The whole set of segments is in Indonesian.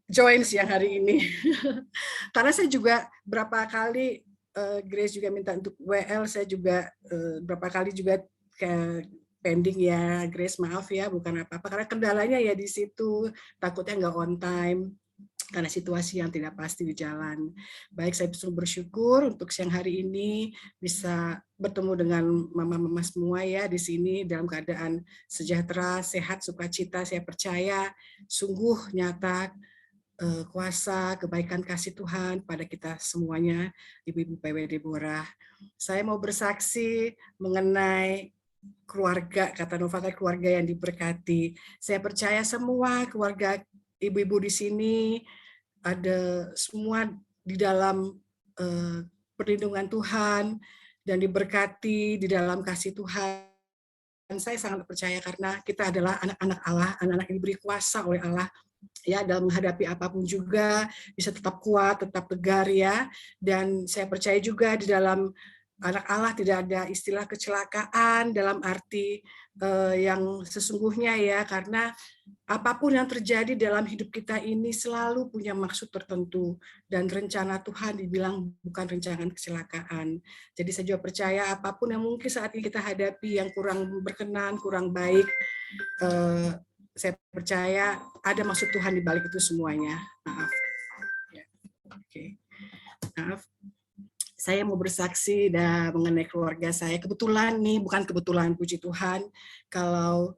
join siang hari ini. Karena saya juga berapa kali Grace juga minta untuk WL, saya juga berapa kali juga ke pending ya, Grace maaf ya, bukan apa-apa karena kendalanya ya di situ, takutnya nggak on time karena situasi yang tidak pasti di jalan. Baik, saya bersyukur untuk siang hari ini bisa bertemu dengan mama-mama semua ya di sini dalam keadaan sejahtera, sehat, sukacita. Saya percaya sungguh nyata kuasa, kebaikan kasih Tuhan pada kita semuanya, Ibu-Ibu PW Deborah. Saya mau bersaksi mengenai keluarga, kata Nova, keluarga yang diberkati. Saya percaya semua keluarga ibu-ibu di sini ada semua di dalam perlindungan Tuhan dan diberkati di dalam kasih Tuhan. Dan saya sangat percaya karena kita adalah anak-anak Allah, anak-anak yang diberi kuasa oleh Allah ya dalam menghadapi apapun juga bisa tetap kuat, tetap tegar ya. Dan saya percaya juga di dalam anak Allah tidak ada istilah kecelakaan dalam arti yang sesungguhnya ya, karena apapun yang terjadi dalam hidup kita ini selalu punya maksud tertentu dan rencana Tuhan dibilang bukan rencana kecelakaan. Jadi saya juga percaya apapun yang mungkin saat ini kita hadapi yang kurang berkenan, kurang baik, saya percaya ada maksud Tuhan di balik itu semuanya. Maaf. Ya. Oke. Maaf. Saya mau bersaksi mengenai keluarga saya. Kebetulan nih, bukan kebetulan, puji Tuhan, kalau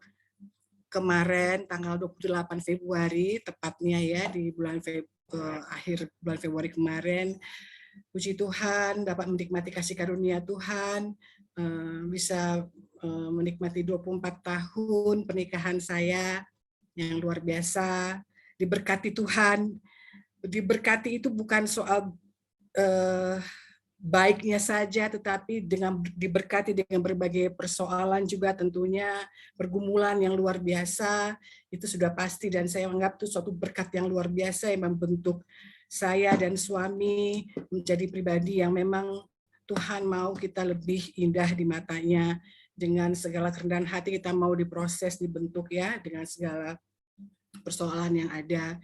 kemarin tanggal 28 Februari, tepatnya ya di akhir bulan Februari kemarin, puji Tuhan dapat menikmati kasih karunia Tuhan, bisa menikmati 24 tahun pernikahan saya yang luar biasa, diberkati Tuhan. Diberkati itu bukan soal baiknya saja, tetapi dengan diberkati dengan berbagai persoalan juga tentunya, pergumulan yang luar biasa, itu sudah pasti dan saya anggap itu suatu berkat yang luar biasa yang membentuk saya dan suami menjadi pribadi yang memang Tuhan mau kita lebih indah di matanya. Dengan segala kerendahan hati kita mau diproses, dibentuk ya, dengan segala persoalan yang ada.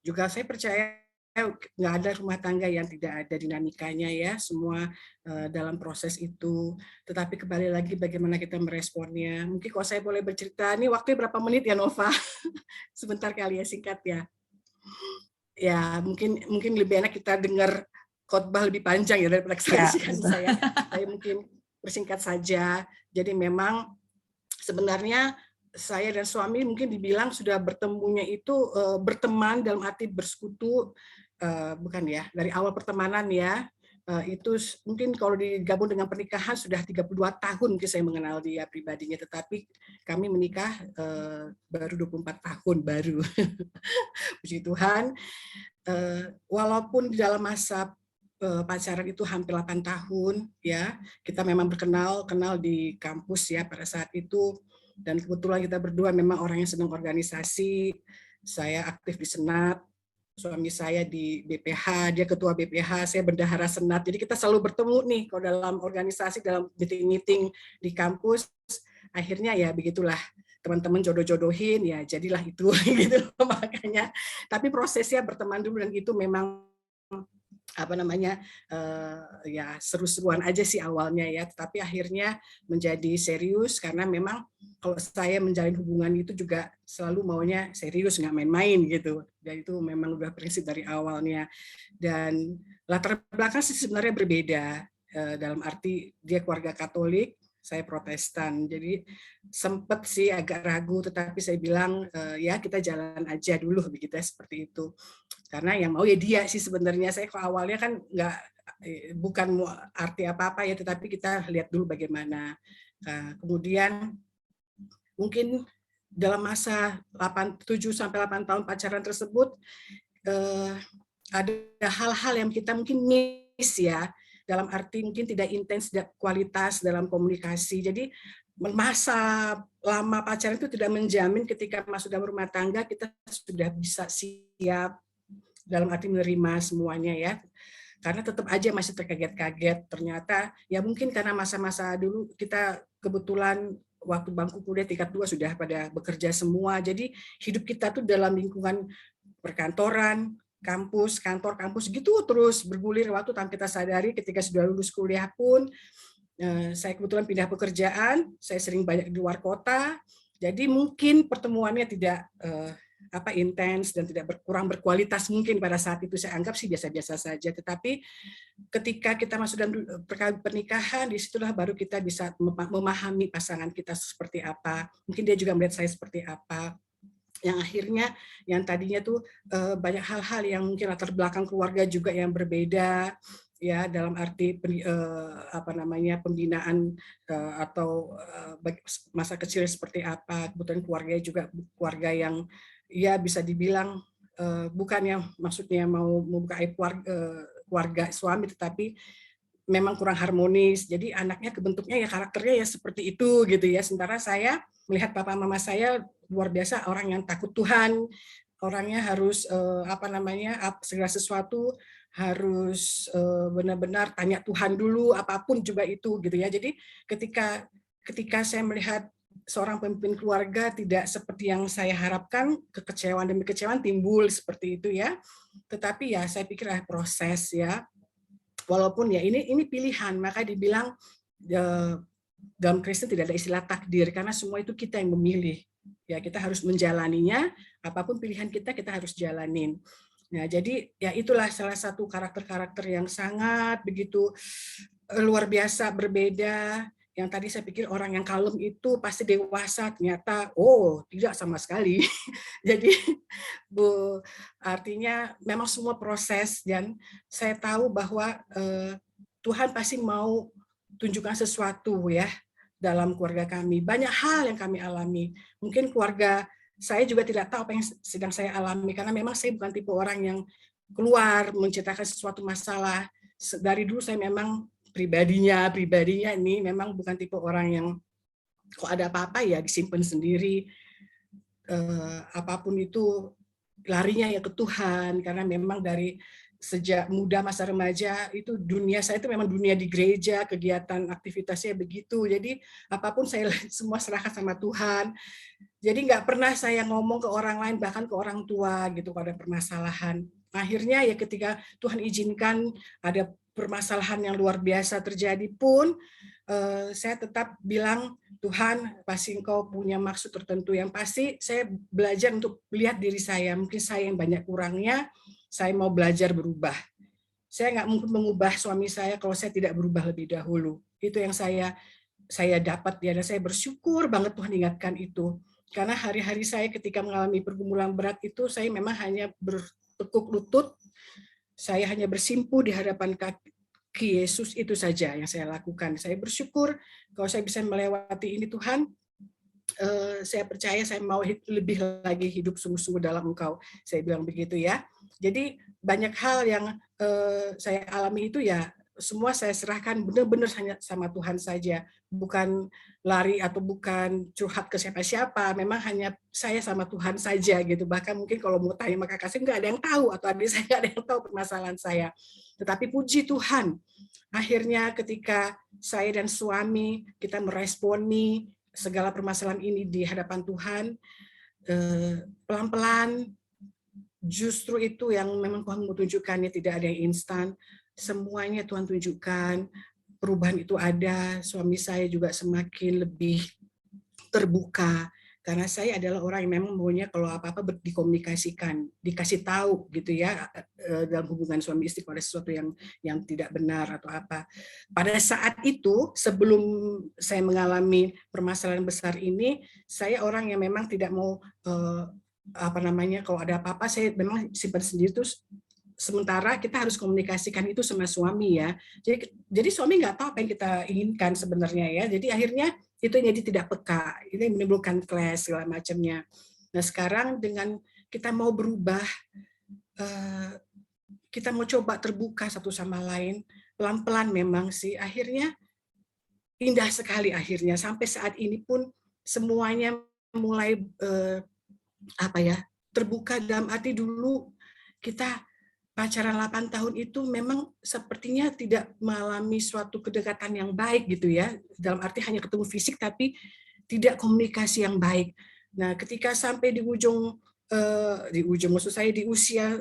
Juga saya percaya nggak ada rumah tangga yang tidak ada dinamikanya ya, semua dalam proses itu. Tetapi kembali lagi bagaimana kita meresponnya. Mungkin kalau saya boleh bercerita, ini waktunya berapa menit ya Nova? Sebentar kali ya, singkat ya. Ya mungkin lebih enak kita dengar khotbah lebih panjang ya daripada kesaksian saya. Saya mungkin bersingkat saja. Jadi memang sebenarnya saya dan suami mungkin dibilang sudah bertemunya itu berteman dalam arti bersekutu, bukan ya, dari awal pertemanan ya, itu mungkin kalau digabung dengan pernikahan sudah 32 tahun mungkin saya mengenal dia pribadinya, tetapi kami menikah baru 24 tahun baru. Puji Tuhan, walaupun di dalam masa pacaran itu hampir 8 tahun ya, kita memang kenal di kampus ya pada saat itu, dan kebetulan kita berdua memang orang yang senang organisasi. Saya aktif di Senat, suami saya di BPH, dia ketua BPH, saya bendahara Senat. Jadi kita selalu bertemu nih kalau dalam organisasi, dalam meeting-meeting di kampus. Akhirnya ya begitulah, teman-teman jodoh-jodohin ya jadilah itu gitu makanya. Tapi prosesnya berteman dulu dan itu memang ya seru-seruan aja sih awalnya ya, tetapi akhirnya menjadi serius karena memang kalau saya menjalin hubungan itu juga selalu maunya serius, nggak main-main gitu, dan itu memang udah prinsip dari awalnya. Dan latar belakang sih sebenarnya berbeda, dalam arti dia keluarga Katolik, saya Protestan, jadi sempet sih agak ragu, tetapi saya bilang ya kita jalan aja dulu begitu ya, seperti itu. Karena yang mau ya dia sih sebenarnya. Saya kalau awalnya kan nggak, bukan arti apa-apa ya, tetapi kita lihat dulu bagaimana. Nah, kemudian mungkin dalam masa 7 sampai 8 tahun pacaran tersebut ada hal-hal yang kita mungkin miss ya, dalam arti mungkin tidak intens, tidak kualitas dalam komunikasi. Jadi masa lama pacaran itu tidak menjamin ketika masuk dalam rumah tangga kita sudah bisa siap dalam arti menerima semuanya ya, karena tetap aja masih terkaget-kaget. Ternyata ya mungkin karena masa-masa dulu kita kebetulan waktu bangku kuliah tingkat 2 sudah pada bekerja semua, jadi hidup kita tuh dalam lingkungan perkantoran, kampus, kantor, kampus gitu terus bergulir waktu tanpa kita sadari. Ketika sudah lulus kuliah pun saya kebetulan pindah pekerjaan, saya sering banyak di luar kota, jadi mungkin pertemuannya tidak intens dan tidak kurang berkualitas mungkin pada saat itu. Saya anggap sih biasa-biasa saja, tetapi ketika kita masuk dalam pernikahan, disitulah baru kita bisa memahami pasangan kita seperti apa, mungkin dia juga melihat saya seperti apa, yang akhirnya yang tadinya tuh banyak hal-hal yang mungkin latar belakang keluarga juga yang berbeda, ya, dalam arti pembinaan atau masa kecil seperti apa. Kebetulan keluarga juga keluarga yang ya bisa dibilang bukannya maksudnya mau membuka aib keluarga suami, tetapi memang kurang harmonis. Jadi anaknya kebentuknya ya karakternya ya seperti itu gitu ya. Sementara saya melihat papa mama saya luar biasa orang yang takut Tuhan, orangnya harus segala sesuatu harus benar-benar tanya Tuhan dulu, apapun juga itu gitu ya. Jadi ketika saya melihat seorang pemimpin keluarga tidak seperti yang saya harapkan, kekecewaan demi kekecewaan timbul seperti itu ya. Tetapi ya saya pikir proses ya. Walaupun ya ini pilihan, maka dibilang dalam Kristen tidak ada istilah takdir karena semua itu kita yang memilih. Ya, kita harus menjalaninya, apapun pilihan kita harus jalanin. Nah, jadi ya itulah salah satu karakter-karakter yang sangat begitu luar biasa berbeda. Yang tadi saya pikir orang yang kalem itu pasti dewasa, ternyata tidak sama sekali. Jadi artinya memang semua proses, dan saya tahu bahwa Tuhan pasti mau tunjukkan sesuatu ya dalam keluarga kami. Banyak hal yang kami alami. Mungkin keluarga saya juga tidak tahu apa yang sedang saya alami, karena memang saya bukan tipe orang yang keluar menceritakan sesuatu masalah. Dari dulu saya memang pribadinya ini memang bukan tipe orang yang kok ada apa-apa ya disimpan sendiri. Apapun itu larinya ya ke Tuhan, karena memang dari sejak muda masa remaja itu dunia saya itu memang dunia di gereja, kegiatan aktivitasnya begitu. Jadi apapun saya semua serahkan sama Tuhan. Jadi nggak pernah saya ngomong ke orang lain, bahkan ke orang tua gitu kalau ada permasalahan. Akhirnya ya ketika Tuhan izinkan ada permasalahan yang luar biasa terjadi pun, saya tetap bilang, Tuhan pasti Engkau punya maksud tertentu. Yang pasti saya belajar untuk melihat diri saya, mungkin saya yang banyak kurangnya, saya mau belajar berubah. Saya nggak mungkin mengubah suami saya kalau saya tidak berubah lebih dahulu. Itu yang saya dapat ya, dan saya bersyukur banget Tuhan ingatkan itu. Karena hari-hari saya ketika mengalami pergumulan berat itu, saya memang hanya bertekuk lutut, saya hanya bersimpuh di hadapan kaki Yesus, itu saja yang saya lakukan. Saya bersyukur kalau saya bisa melewati ini Tuhan, saya percaya saya mau lebih lagi hidup sungguh-sungguh dalam Engkau. Saya bilang begitu ya. Jadi banyak hal yang saya alami itu ya semua saya serahkan benar-benar hanya sama Tuhan saja, bukan lari atau bukan curhat ke siapa-siapa, memang hanya saya sama Tuhan saja gitu. Bahkan mungkin kalau mau tanya sama kakak saya nggak ada yang tahu, atau adik saya nggak ada yang tahu permasalahan saya. Tetapi puji Tuhan, akhirnya ketika saya dan suami kita meresponi segala permasalahan ini di hadapan Tuhan, pelan-pelan justru itu yang memang Tuhan mau tunjukkannya, tidak ada yang instan. Semuanya Tuhan tunjukkan, perubahan itu ada, suami saya juga semakin lebih terbuka, karena saya adalah orang yang memang maunya kalau apa-apa dikomunikasikan, dikasih tahu gitu ya, dalam hubungan suami istri kalau ada sesuatu yang tidak benar atau apa. Pada saat itu, sebelum saya mengalami permasalahan besar ini, saya orang yang memang tidak mau kalau ada apa-apa saya memang simpan sendiri, terus sementara kita harus komunikasikan itu sama suami ya. Jadi suami nggak tahu apa yang kita inginkan sebenarnya ya. Jadi akhirnya itu yang jadi tidak peka, itu yang menimbulkan clash segala macamnya. Nah sekarang dengan kita mau berubah, kita mau coba terbuka satu sama lain, pelan-pelan memang sih, akhirnya indah sekali akhirnya. Sampai saat ini pun semuanya mulai terbuka, dalam arti dulu kita pacaran 8 tahun itu memang sepertinya tidak mengalami suatu kedekatan yang baik gitu ya, dalam arti hanya ketemu fisik tapi tidak komunikasi yang baik. Nah ketika sampai di ujung di ujung, maksud saya di usia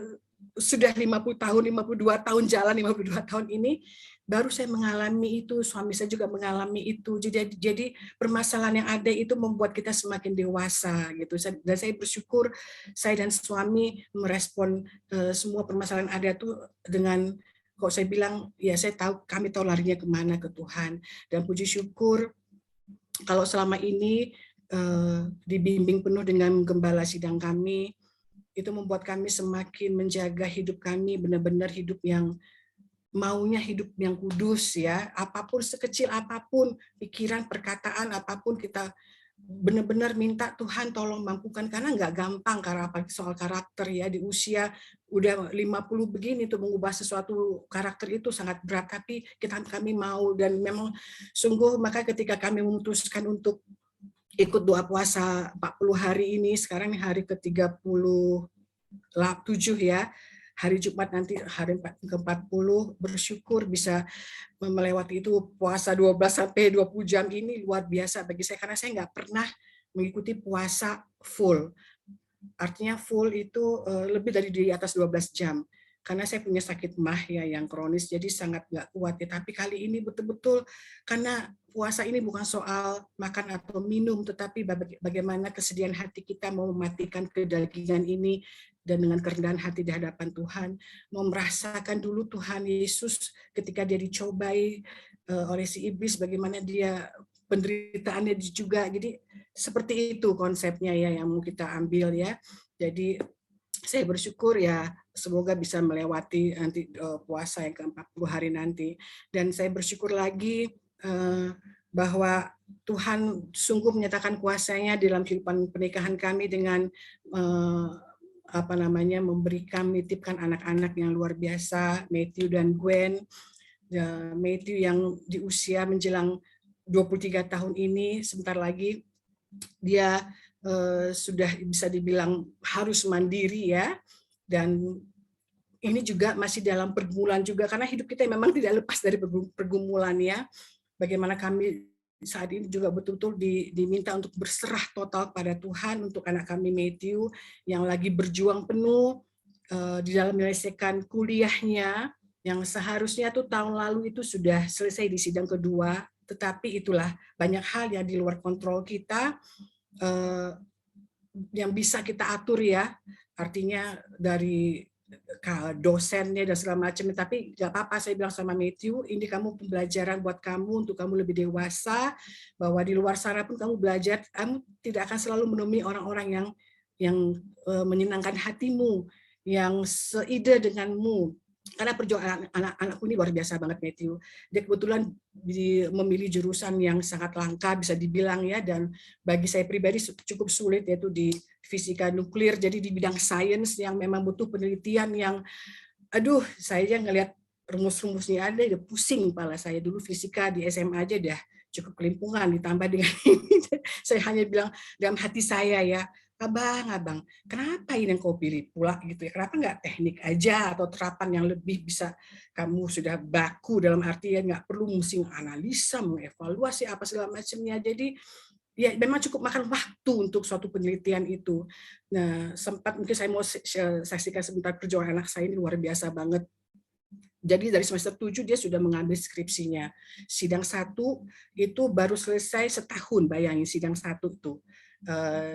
sudah 50 tahun, 52 tahun jalan, 52 tahun ini, baru saya mengalami itu, suami saya juga mengalami itu. Jadi permasalahan yang ada itu membuat kita semakin dewasa gitu. Dan saya bersyukur saya dan suami merespon semua permasalahan ada tuh dengan, kok saya bilang, ya saya tahu, kami tahu larinya kemana, ke Tuhan. Dan puji syukur kalau selama ini dibimbing penuh dengan gembala sidang kami, itu membuat kami semakin menjaga hidup kami, benar-benar hidup yang maunya hidup yang kudus ya, apapun sekecil apapun, pikiran, perkataan, apapun kita benar-benar minta Tuhan tolong mampukan, karena nggak gampang karena apalagi soal karakter ya, di usia udah 50 begini tuh mengubah sesuatu karakter itu sangat berat, tapi kami mau, dan memang sungguh maka ketika kami memutuskan untuk ikut doa puasa 40 hari ini, sekarang hari ke-37 ya, hari Jumat nanti hari ke-40, bersyukur bisa melewati itu. Puasa 12 sampai 20 jam ini luar biasa bagi saya, karena saya nggak pernah mengikuti puasa full. Artinya full itu lebih dari di atas 12 jam. Karena saya punya sakit mah ya yang kronis, jadi sangat nggak kuat ya. Tapi kali ini betul-betul, karena puasa ini bukan soal makan atau minum, tetapi bagaimana kesediaan hati kita mau mematikan kedagingan ini, dan dengan kerendahan hati di hadapan Tuhan, mau merasakan dulu Tuhan Yesus ketika dia dicobai oleh si iblis, bagaimana dia penderitaannya juga. Jadi seperti itu konsepnya ya yang mau kita ambil ya. Jadi saya bersyukur ya, semoga bisa melewati nanti puasa yang ke-40 hari nanti. Dan saya bersyukur lagi bahwa Tuhan sungguh menyatakan kuasa-Nya dalam kehidupan pernikahan kami dengan memberi kami, titipkan anak-anak yang luar biasa, Matthew dan Gwen. Matthew yang di usia menjelang 23 tahun ini, sebentar lagi dia sudah bisa dibilang harus mandiri ya, dan ini juga masih dalam pergumulan juga, karena hidup kita memang tidak lepas dari pergumulan ya. Bagaimana kami saat ini juga betul-betul diminta untuk berserah total pada Tuhan untuk anak kami Matthew yang lagi berjuang penuh di dalam menyelesaikan kuliahnya, yang seharusnya tuh tahun lalu itu sudah selesai di sidang kedua, tetapi itulah banyak hal yang di luar kontrol kita, yang bisa kita atur ya, artinya dari dosennya dan segala macam. Tapi nggak apa-apa, saya bilang sama Matthew, ini kamu pembelajaran buat kamu untuk kamu lebih dewasa, bahwa di luar sana pun kamu belajar, kamu tidak akan selalu menemui orang-orang yang menyenangkan hatimu, yang seide denganmu. Karena perjuangan anak-anakku ini luar biasa banget, Matthew. Dia kebetulan memilih jurusan yang sangat langka bisa dibilang ya, dan bagi saya pribadi cukup sulit, yaitu di fisika nuklir. Jadi di bidang sains yang memang butuh penelitian yang, aduh, saya ngelihat rumus-rumusnya ada, udah pusing kepala saya. Dulu fisika di SMA aja dah cukup kelimpungan, ditambah dengan ini. Saya hanya bilang dalam hati saya ya, abang, kenapa ini yang kau pilih pula gitu ya? Kenapa nggak teknik aja atau terapan yang lebih bisa kamu sudah baku, dalam artian nggak perlu mesti analisa, mengevaluasi apa segala macamnya. Jadi ya memang cukup makan waktu untuk suatu penelitian itu. Nah, sempat mungkin saya mau saksikan sebentar perjuangan anak saya ini luar biasa banget. Jadi dari semester 7 dia sudah mengambil skripsinya. Sidang 1 itu baru selesai setahun, bayangin sidang 1 tuh.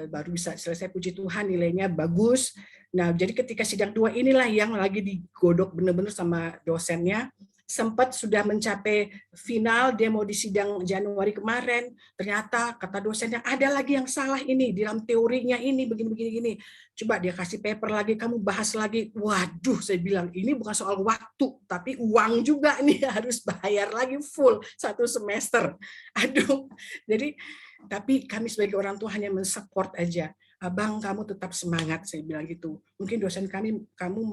Baru bisa selesai, puji Tuhan nilainya bagus. Nah, jadi ketika sidang 2 inilah yang lagi digodok benar-benar sama dosennya, sempat sudah mencapai final, dia mau di sidang Januari kemarin, ternyata kata dosennya ada lagi yang salah ini, di dalam teorinya ini begini-begini. Coba dia kasih paper lagi, kamu bahas lagi. Waduh, saya bilang ini bukan soal waktu, tapi uang juga nih, harus bayar lagi full 1 semester. Aduh, jadi tapi kami sebagai orang tua hanya mensupport aja. Abang, kamu tetap semangat, saya bilang gitu. Mungkin dosen kami, kamu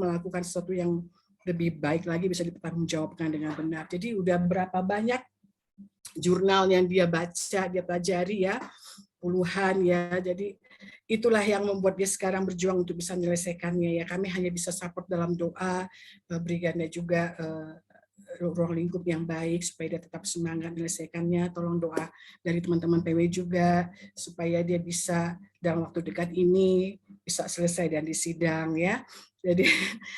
melakukan sesuatu yang lebih baik lagi, bisa dipertanggungjawabkan dengan benar. Jadi udah berapa banyak jurnal yang dia baca, dia pelajari ya, puluhan ya. Jadi itulah yang membuat dia sekarang berjuang untuk bisa menyelesaikannya ya. Kami hanya bisa support dalam doa, berikannya juga ruang lingkup yang baik supaya dia tetap semangat menyelesaikannya. Tolong doa dari teman-teman PW juga supaya dia bisa dalam waktu dekat ini bisa selesai dan disidang ya. Jadi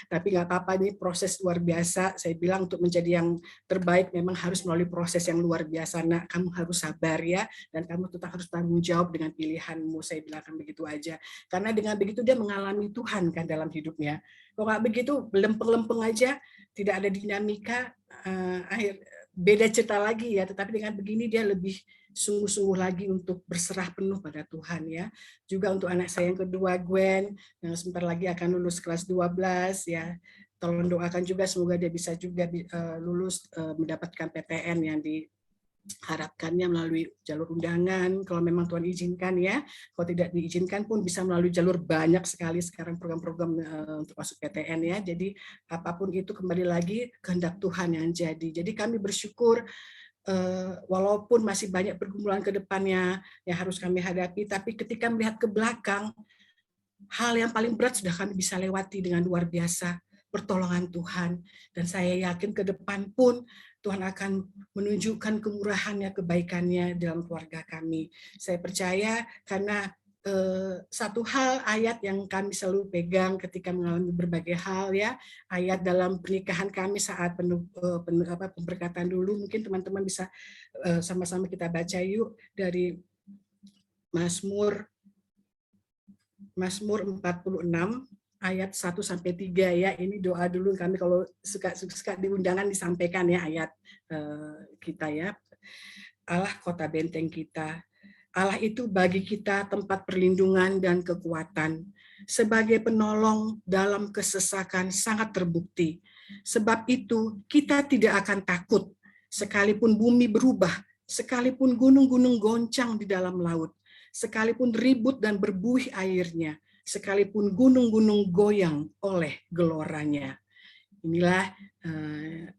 tapi nggak apa-apa, ini proses luar biasa. Saya bilang untuk menjadi yang terbaik memang harus melalui proses yang luar biasa. Nah, kamu harus sabar ya, dan kamu tetap harus tanggung jawab dengan pilihanmu. Saya bilang begitu aja. Karena dengan begitu dia mengalami Tuhan kan dalam hidupnya. Kalau nggak begitu, lempeng-lempeng aja, tidak ada dinamika, akhir beda cerita lagi ya. Tetapi dengan begini dia lebih sungguh-sungguh lagi untuk berserah penuh pada Tuhan ya. Juga untuk anak saya yang kedua, Gwen, yang sebentar lagi akan lulus kelas 12 ya. Tolong doakan juga semoga dia bisa juga lulus mendapatkan PTN yang diharapkannya melalui jalur undangan kalau memang Tuhan izinkan ya. Kalau tidak diizinkan pun bisa melalui jalur banyak sekali sekarang program-program untuk masuk PTN ya. Jadi apapun itu kembali lagi kehendak Tuhan yang jadi. Jadi kami bersyukur walaupun masih banyak pergumulan ke depannya yang harus kami hadapi, tapi ketika melihat ke belakang, hal yang paling berat sudah kami bisa lewati dengan luar biasa pertolongan Tuhan. Dan saya yakin ke depan pun Tuhan akan menunjukkan kemurahannya, kebaikannya dalam keluarga kami. Saya percaya karena satu hal ayat yang kami selalu pegang ketika mengalami berbagai hal ya, ayat dalam pernikahan kami saat pemberkatan dulu, mungkin teman-teman bisa sama-sama kita baca yuk dari Mazmur 46 ayat 1 sampai 3 ya. Ini doa dulu kami kalau suka di undangan disampaikan ya ayat kita ya. Allah kota benteng kita. Allah itu bagi kita tempat perlindungan dan kekuatan. Sebagai penolong dalam kesesakan sangat terbukti. Sebab itu kita tidak akan takut sekalipun bumi berubah, sekalipun gunung-gunung goncang di dalam laut, sekalipun ribut dan berbuih airnya, sekalipun gunung-gunung goyang oleh geloranya. Inilah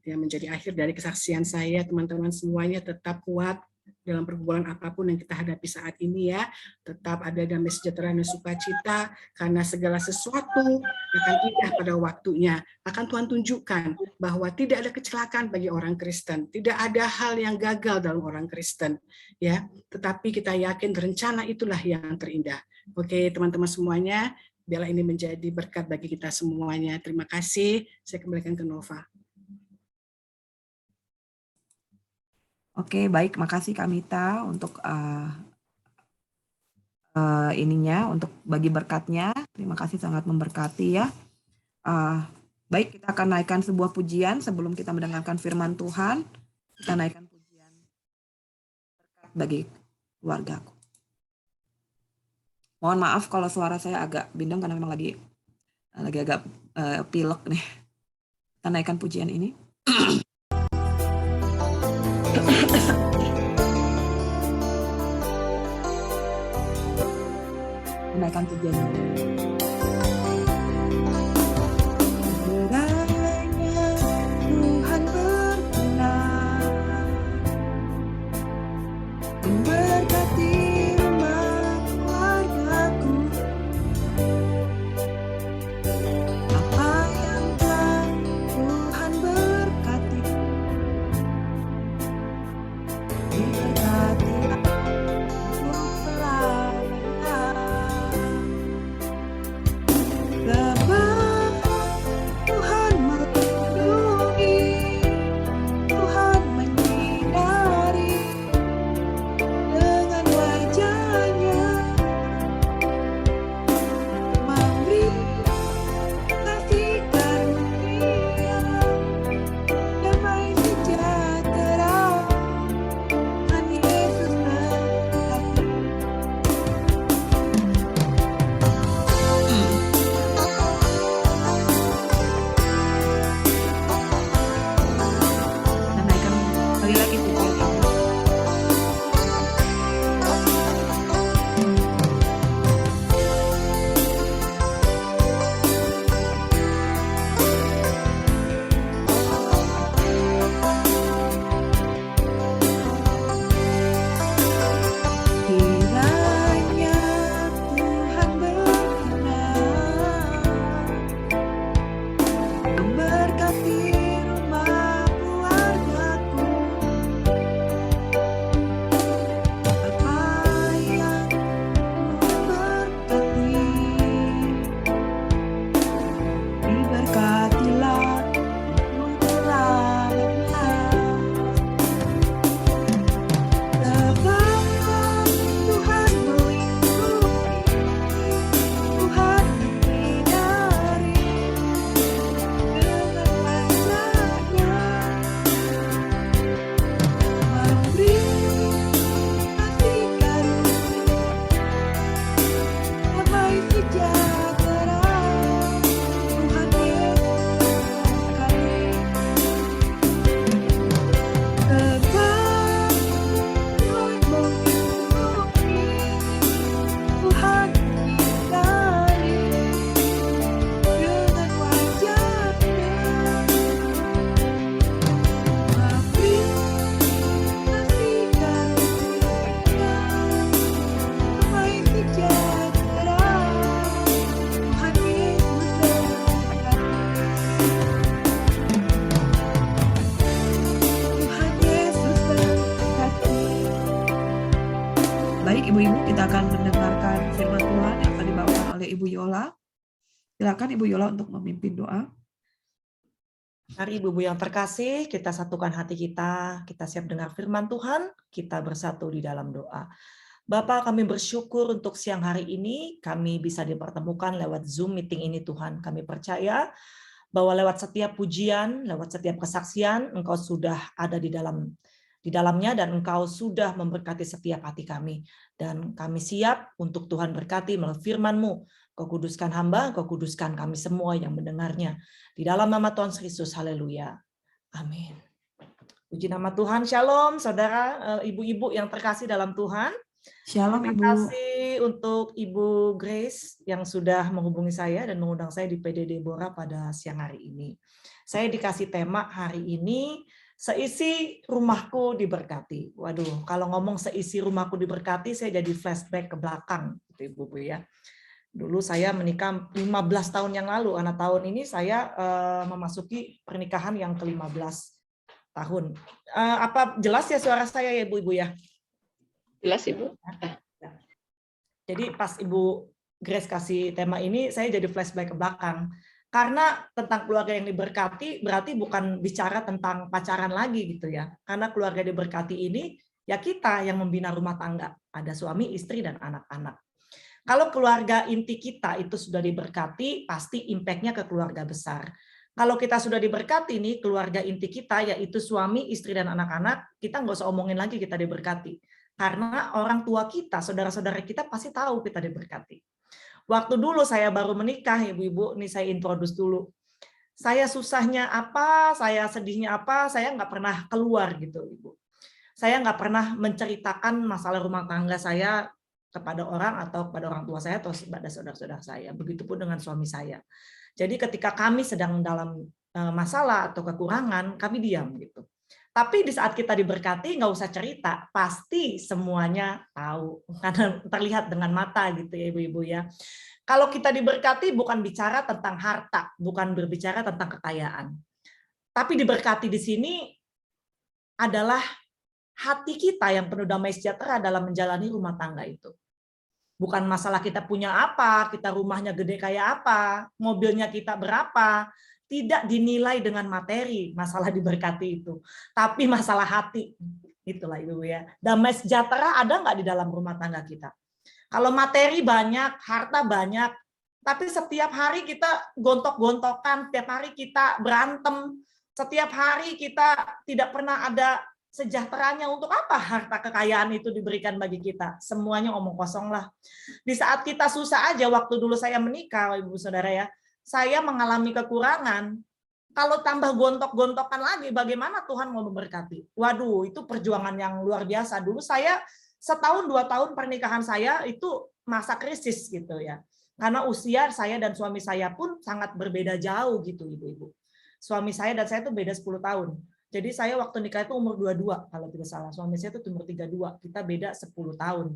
yang menjadi akhir dari kesaksian saya, teman-teman semuanya tetap kuat dalam pergumulan apapun yang kita hadapi saat ini ya. Tetap ada damai sejahtera dan sukacita karena segala sesuatu akan indah pada waktunya. Akan Tuhan tunjukkan bahwa tidak ada kecelakaan bagi orang Kristen, tidak ada hal yang gagal dalam orang Kristen ya. Tetapi kita yakin rencana itulah yang terindah. Oke, teman-teman semuanya, biarlah ini menjadi berkat bagi kita semuanya. Terima kasih. Saya kembalikan ke Nova. Oke, baik. Makasih Kak Mita untuk untuk bagi berkatnya. Terima kasih, sangat memberkati ya. Baik, kita akan naikkan sebuah pujian sebelum kita mendengarkan firman Tuhan. Kita naikkan pujian berkat bagi keluargaku. Mohon maaf kalau suara saya agak bindeng karena memang lagi agak pilek nih. Kita naikkan pujian ini. Menaikkan pujian ini. Kiranya Tuhan berkenan memberkati rumah keluargaku. Apa yang telah Tuhan berkati, diberkati untuk selamanya. Silakan Ibu Yola untuk memimpin doa. Mari ibu-ibu yang terkasih, kita satukan hati kita siap dengar firman Tuhan, kita bersatu di dalam doa. Bapa, kami bersyukur untuk siang hari ini, kami bisa dipertemukan lewat Zoom meeting ini Tuhan. Kami percaya bahwa lewat setiap pujian, lewat setiap kesaksian, Engkau sudah ada di dalamnya dan Engkau sudah memberkati setiap hati kami. Dan kami siap untuk Tuhan berkati melalui firman-Mu. Kau kuduskan hamba, Kau kuduskan kami semua yang mendengarnya. Di dalam nama Tuhan Yesus, haleluya. Amin. Puji nama Tuhan, shalom saudara, ibu-ibu yang terkasih dalam Tuhan. Shalom Terima Ibu. kasih untuk Ibu Grace yang sudah menghubungi saya dan mengundang saya di PD Deborah pada siang hari ini. Saya dikasih tema hari ini, seisi rumahku diberkati. Waduh, kalau ngomong seisi rumahku diberkati, saya jadi flashback ke belakang, Ibu-ibu ya. Dulu saya menikah 15 tahun yang lalu, karena tahun ini saya memasuki pernikahan yang ke-15 tahun. Apa jelas ya suara saya ya Ibu-ibu ya? Jelas Ibu. Jadi pas Ibu Grace kasih tema ini, saya jadi flashback ke belakang. Karena tentang keluarga yang diberkati berarti bukan bicara tentang pacaran lagi gitu ya. Karena keluarga diberkati ini ya kita yang membina rumah tangga. Ada suami, istri, dan anak-anak. Kalau keluarga inti kita itu sudah diberkati, pasti impact-nya ke keluarga besar. Kalau kita sudah diberkati nih, keluarga inti kita yaitu suami, istri, dan anak-anak, kita nggak usah omongin lagi kita diberkati. Karena orang tua kita, saudara-saudara kita pasti tahu kita diberkati. Waktu dulu saya baru menikah, ibu-ibu, nih saya introduce dulu. Saya susahnya apa, saya sedihnya apa, saya nggak pernah keluar gitu, Ibu. Saya nggak pernah menceritakan masalah rumah tangga saya kepada orang atau kepada orang tua saya atau kepada saudara-saudara saya. Begitupun dengan suami saya. Jadi ketika kami sedang dalam masalah atau kekurangan, kami diam gitu. Tapi di saat kita diberkati, nggak usah cerita, pasti semuanya tahu. Karena terlihat dengan mata gitu ya ibu-ibu ya. Kalau kita diberkati bukan bicara tentang harta, bukan berbicara tentang kekayaan. Tapi diberkati di sini adalah hati kita yang penuh damai sejahtera dalam menjalani rumah tangga itu. Bukan masalah kita punya apa, kita rumahnya gede kayak apa, mobilnya kita berapa, tidak dinilai dengan materi masalah diberkati itu, tapi masalah hati. Itulah Ibu ya. Damai sejahtera ada nggak di dalam rumah tangga kita? Kalau materi banyak, harta banyak, tapi setiap hari kita gontok-gontokan, setiap hari kita berantem, setiap hari kita tidak pernah ada sejahteranya. Untuk apa harta kekayaan itu diberikan bagi kita? Semuanya omong kosong lah. Di saat kita susah aja, waktu dulu saya menikah, Ibu Saudara ya, saya mengalami kekurangan. Kalau tambah gontok-gontokan lagi, bagaimana Tuhan mau memberkati? Waduh, itu perjuangan yang luar biasa. Dulu saya setahun 2 tahun pernikahan saya itu masa krisis gitu ya. Karena usia saya dan suami saya pun sangat berbeda jauh gitu, Ibu-ibu. Suami saya dan saya itu beda 10 tahun. Jadi saya waktu nikah itu umur 22 kalau tidak salah. Suami saya itu umur 32. Kita beda 10 tahun.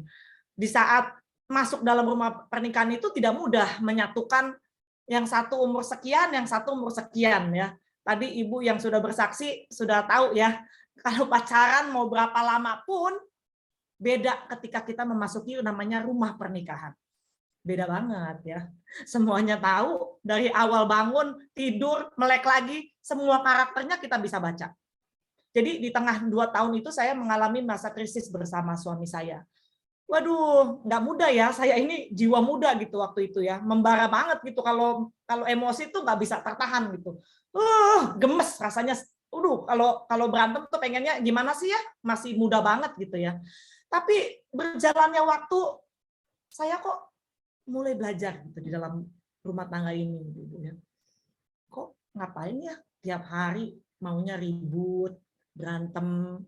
Di saat masuk dalam rumah pernikahan itu tidak mudah menyatukan yang satu umur sekian, yang satu umur sekian ya. Tadi Ibu yang sudah bersaksi sudah tahu ya. Kalau pacaran mau berapa lama pun beda ketika kita memasuki namanya rumah pernikahan. Beda banget ya. Semuanya tahu dari awal bangun, tidur, melek lagi, semua karakternya kita bisa baca. Jadi di tengah 2 tahun itu saya mengalami masa krisis bersama suami saya. Waduh, nggak mudah ya. Saya ini jiwa muda gitu waktu itu ya, membara banget gitu. Kalau emosi tuh nggak bisa tertahan gitu. Gemes rasanya. Kalau berantem tuh pengennya gimana sih ya? Masih muda banget gitu ya. Tapi berjalannya waktu, saya kok mulai belajar gitu di dalam rumah tangga ini, gitu ya. Kok ngapain ya tiap hari maunya ribut, berantem,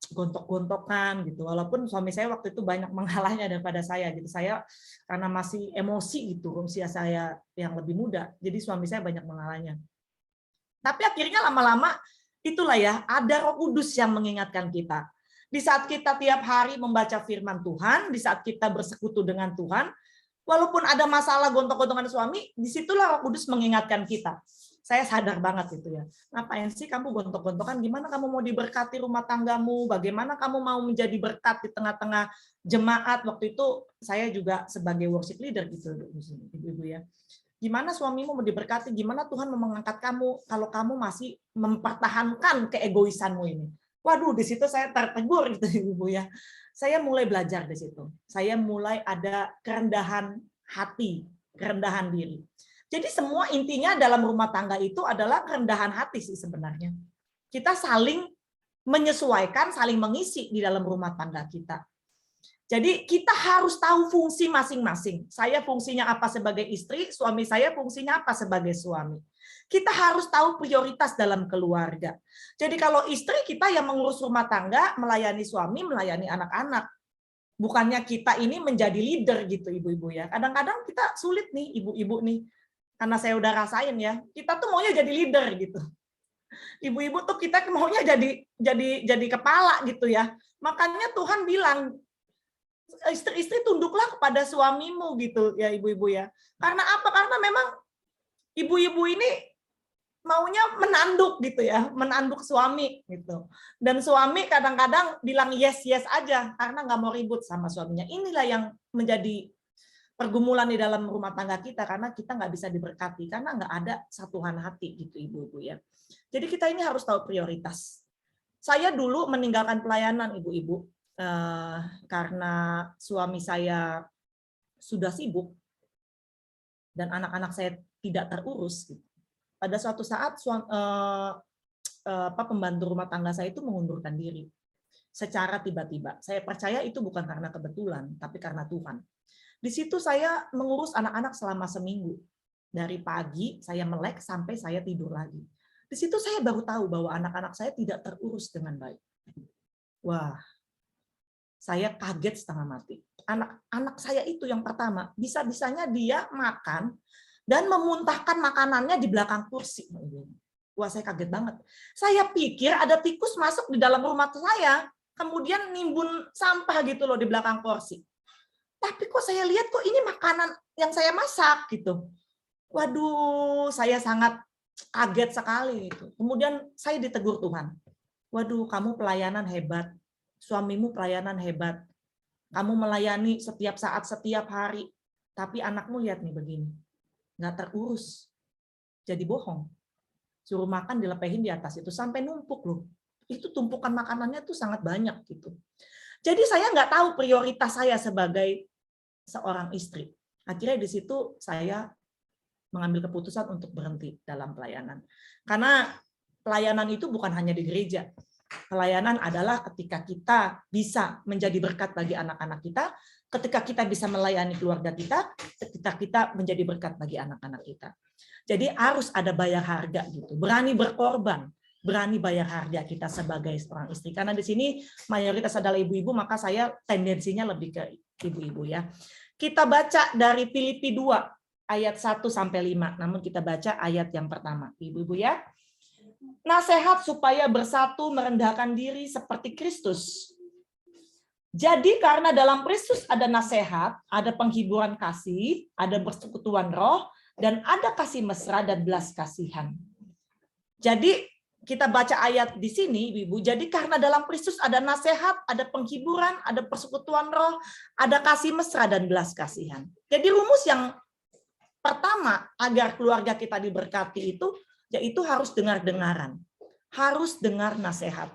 gontok-gontokan gitu. Walaupun suami saya waktu itu banyak mengalahnya daripada saya gitu. Saya karena masih emosi gitu, usia saya yang lebih muda, jadi suami saya banyak mengalahnya. Tapi akhirnya lama-lama itulah ya, ada Roh Kudus yang mengingatkan kita. Di saat kita tiap hari membaca firman Tuhan, di saat kita bersekutu dengan Tuhan, walaupun ada masalah gontok-gontokan suami, disitulah Roh Kudus mengingatkan kita. saya sadar banget itu ya. Ngapain sih kamu gontok-gontokan? Gimana kamu mau diberkati rumah tanggamu? Bagaimana kamu mau menjadi berkat di tengah-tengah jemaat? Waktu itu saya juga sebagai worship leader gitu, ibu-ibu ya. Gimana suamimu mau diberkati? Gimana Tuhan mau mengangkat kamu kalau kamu masih mempertahankan keegoisanmu ini? Waduh, di situ saya tertegur gitu, ibu ya. Saya mulai belajar di situ. Saya mulai ada kerendahan hati, kerendahan diri. Jadi semua intinya dalam rumah tangga itu adalah kerendahan hati sih sebenarnya. Kita saling menyesuaikan, saling mengisi di dalam rumah tangga kita. Jadi kita harus tahu fungsi masing-masing. Saya fungsinya apa sebagai istri, suami saya fungsinya apa sebagai suami. Kita harus tahu prioritas dalam keluarga. Jadi kalau istri kita yang mengurus rumah tangga, melayani suami, melayani anak-anak. Bukannya kita ini menjadi leader gitu ibu-ibu ya. Kadang-kadang kita sulit nih ibu-ibu nih. Karena saya udah rasain ya, kita tuh maunya jadi leader gitu. Ibu-ibu tuh kita maunya jadi kepala gitu ya. Makanya Tuhan bilang, istri-istri tunduklah kepada suamimu gitu ya ibu-ibu ya. Karena apa? Karena memang ibu-ibu ini maunya menanduk gitu ya, menanduk suami gitu. Dan suami kadang-kadang bilang yes aja karena nggak mau ribut sama suaminya. Inilah yang menjadi pergumulan di dalam rumah tangga kita karena kita nggak bisa diberkati karena nggak ada satuan hati gitu ibu-ibu ya. Jadi kita ini harus tahu prioritas. Saya dulu meninggalkan pelayanan ibu-ibu karena suami saya sudah sibuk dan anak-anak saya tidak terurus. Pada suatu saat pembantu rumah tangga saya itu mengundurkan diri secara tiba-tiba. Saya percaya itu bukan karena kebetulan, tapi karena Tuhan. Di situ saya mengurus anak-anak selama seminggu. Dari pagi saya melek sampai saya tidur lagi. Di situ saya baru tahu bahwa anak-anak saya tidak terurus dengan baik. Wah, saya kaget setengah mati. Anak saya itu yang pertama, bisa-bisanya dia makan dan memuntahkan makanannya di belakang kursi. Wah, saya kaget banget. Saya pikir ada tikus masuk di dalam rumah saya, kemudian nimbun sampah gitu loh di belakang kursi. Tapi kok saya lihat kok ini makanan yang saya masak gitu. Waduh, saya sangat kaget sekali itu. Kemudian saya ditegur Tuhan. Waduh, kamu pelayanan hebat. Suamimu pelayanan hebat. Kamu melayani setiap saat, setiap hari. Tapi anakmu lihat nih begini. Nggak terurus. Jadi bohong. Suruh makan dilepehin di atas itu sampai numpuk loh. Itu tumpukan makanannya tuh sangat banyak gitu. Jadi saya nggak tahu prioritas saya sebagai seorang istri. Akhirnya di situ saya mengambil keputusan untuk berhenti dalam pelayanan. Karena pelayanan itu bukan hanya di gereja. Pelayanan adalah ketika kita bisa menjadi berkat bagi anak-anak kita, ketika kita bisa melayani keluarga kita, ketika kita menjadi berkat bagi anak-anak kita. Jadi harus ada bayar harga gitu. Berani berkorban. Berani bayar harga kita sebagai seorang istri. Karena di sini mayoritas adalah ibu-ibu, maka saya tendensinya lebih ke ibu-ibu ya. Kita baca dari Filipi 2 ayat 1 sampai 5. Namun kita baca ayat yang pertama. Ibu-ibu ya. Nasihat supaya bersatu merendahkan diri seperti Kristus. Jadi karena dalam Kristus ada nasihat, ada penghiburan kasih, ada persekutuan roh, dan ada kasih mesra dan belas kasihan. Jadi kita baca ayat di sini, Ibu. Jadi karena dalam Kristus ada nasihat, ada penghiburan, ada persekutuan roh, ada kasih mesra dan belas kasihan. Jadi rumus yang pertama agar keluarga kita diberkati itu, yaitu harus dengar-dengaran. Harus dengar nasihat.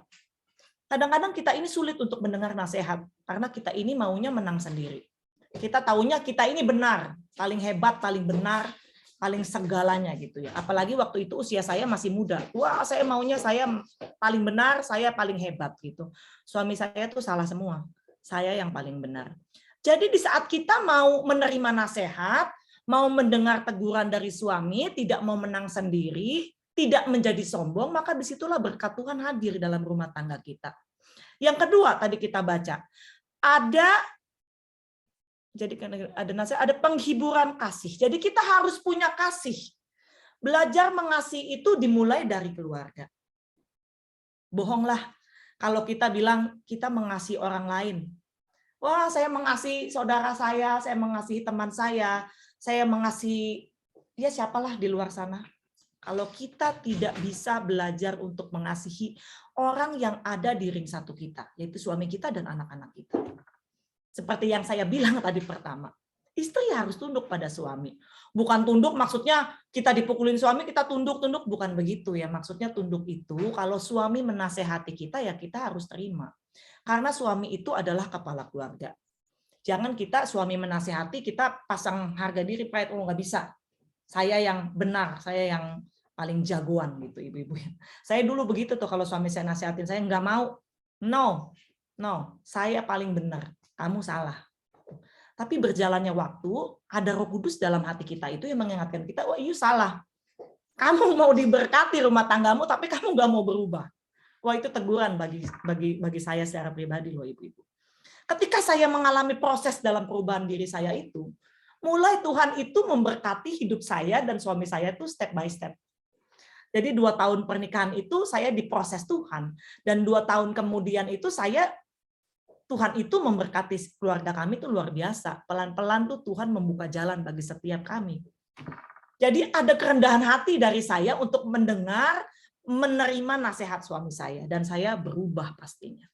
Kadang-kadang kita ini sulit untuk mendengar nasihat, karena kita ini maunya menang sendiri. Kita taunya kita ini benar, paling hebat, paling benar, paling segalanya gitu ya. Apalagi waktu itu usia saya masih muda. Wah, saya maunya saya paling benar, saya paling hebat gitu. Suami saya tuh salah semua. Saya yang paling benar. Jadi di saat kita mau menerima nasihat, mau mendengar teguran dari suami, tidak mau menang sendiri, tidak menjadi sombong, maka disitulah berkat Tuhan hadir dalam rumah tangga kita. Yang kedua tadi kita baca, jadi ada nasihat, ada penghiburan kasih. Jadi kita harus punya kasih. Belajar mengasihi itu dimulai dari keluarga. Bohonglah kalau kita bilang kita mengasihi orang lain. Wah, saya mengasihi saudara saya mengasihi teman saya mengasihi ya siapalah di luar sana. kalau kita tidak bisa belajar untuk mengasihi orang yang ada di ring satu kita, yaitu suami kita dan anak-anak kita. Seperti yang saya bilang tadi pertama, istri harus tunduk pada suami. Bukan tunduk maksudnya kita dipukulin suami, kita tunduk-tunduk, bukan begitu ya. Maksudnya tunduk itu kalau suami menasehati kita, ya kita harus terima. Karena suami itu adalah kepala keluarga. Jangan kita suami menasehati, kita pasang harga diri, pride, oh nggak bisa. Saya yang benar, saya yang paling jagoan gitu ibu-ibu. Saya dulu begitu tuh kalau suami saya nasihatin, saya nggak mau. No, saya paling benar, kamu salah. Tapi berjalannya waktu, ada Roh Kudus dalam hati kita itu yang mengingatkan kita, oh iya salah. Kamu mau diberkati rumah tanggamu, tapi kamu nggak mau berubah. Wah itu teguran bagi saya secara pribadi loh ibu-ibu. Ketika saya mengalami proses dalam perubahan diri saya itu, mulai Tuhan itu memberkati hidup saya dan suami saya itu step by step. Jadi 2 tahun pernikahan itu saya diproses Tuhan. Dan 2 tahun kemudian itu Tuhan itu memberkati keluarga kami itu luar biasa. Pelan-pelan tuh Tuhan membuka jalan bagi setiap kami. Jadi ada kerendahan hati dari saya untuk mendengar, menerima nasihat suami saya. Dan saya berubah pastinya.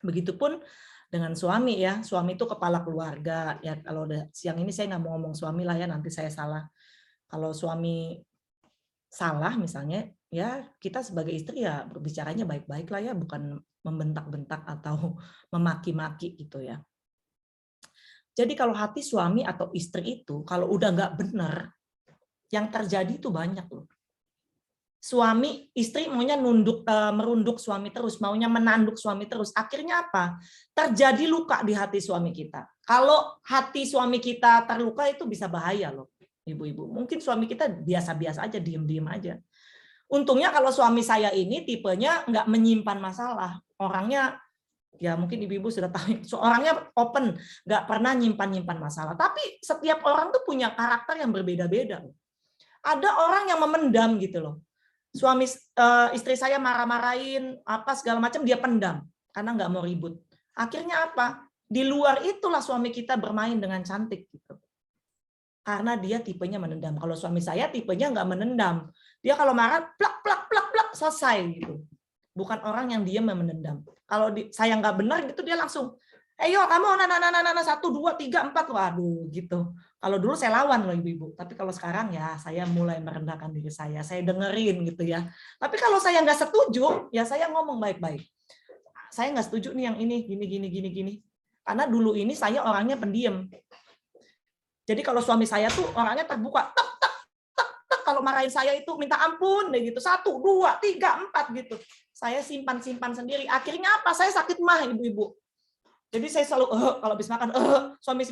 Begitupun dengan suami ya. Suami itu kepala keluarga. Ya kalau siang ini saya nggak mau ngomong suami lah ya, nanti saya salah. Kalau suami salah misalnya, ya kita sebagai istri ya berbicaranya baik-baik lah ya, bukan membentak-bentak atau memaki-maki gitu ya. Jadi kalau hati suami atau istri itu kalau udah nggak benar, yang terjadi itu banyak loh. Istri maunya merunduk suami terus, maunya menanduk suami terus. Akhirnya apa? Terjadi luka di hati suami kita. Kalau hati suami kita terluka itu bisa bahaya loh, ibu-ibu. Mungkin suami kita biasa-biasa aja, diem-diem aja. Untungnya kalau suami saya ini tipenya nggak menyimpan masalah. Orangnya, ya mungkin ibu-ibu sudah tahu, orangnya open, nggak pernah nyimpan-nyimpan masalah. Tapi setiap orang tuh punya karakter yang berbeda-beda. Ada orang yang memendam gitu loh. Istri saya marah-marahin, apa segala macam, dia pendam. Karena nggak mau ribut. Akhirnya apa? Di luar itulah suami kita bermain dengan cantik. Gitu. Karena dia tipenya menendam. Kalau suami saya tipenya nggak menendam. Dia kalau marah, plak, plak, plak, plak, selesai gitu. Bukan orang yang diam menendam. Kalau saya nggak benar gitu dia langsung, ayo kamu 1, 2, 3, 4, waduh gitu. Kalau dulu saya lawan loh ibu-ibu, tapi kalau sekarang ya saya mulai merendahkan diri saya dengerin gitu ya. Tapi kalau saya nggak setuju, ya saya ngomong baik-baik. Saya nggak setuju nih yang ini, gini. Karena dulu ini saya orangnya pendiam. Jadi kalau suami saya tuh orangnya terbuka, tak, kalau marahin saya itu minta ampun deh gitu, 1, 2, 3, 4 gitu. Saya simpan sendiri. Akhirnya apa? Saya sakit mah ibu-ibu. Jadi saya selalu kalau habis makan suami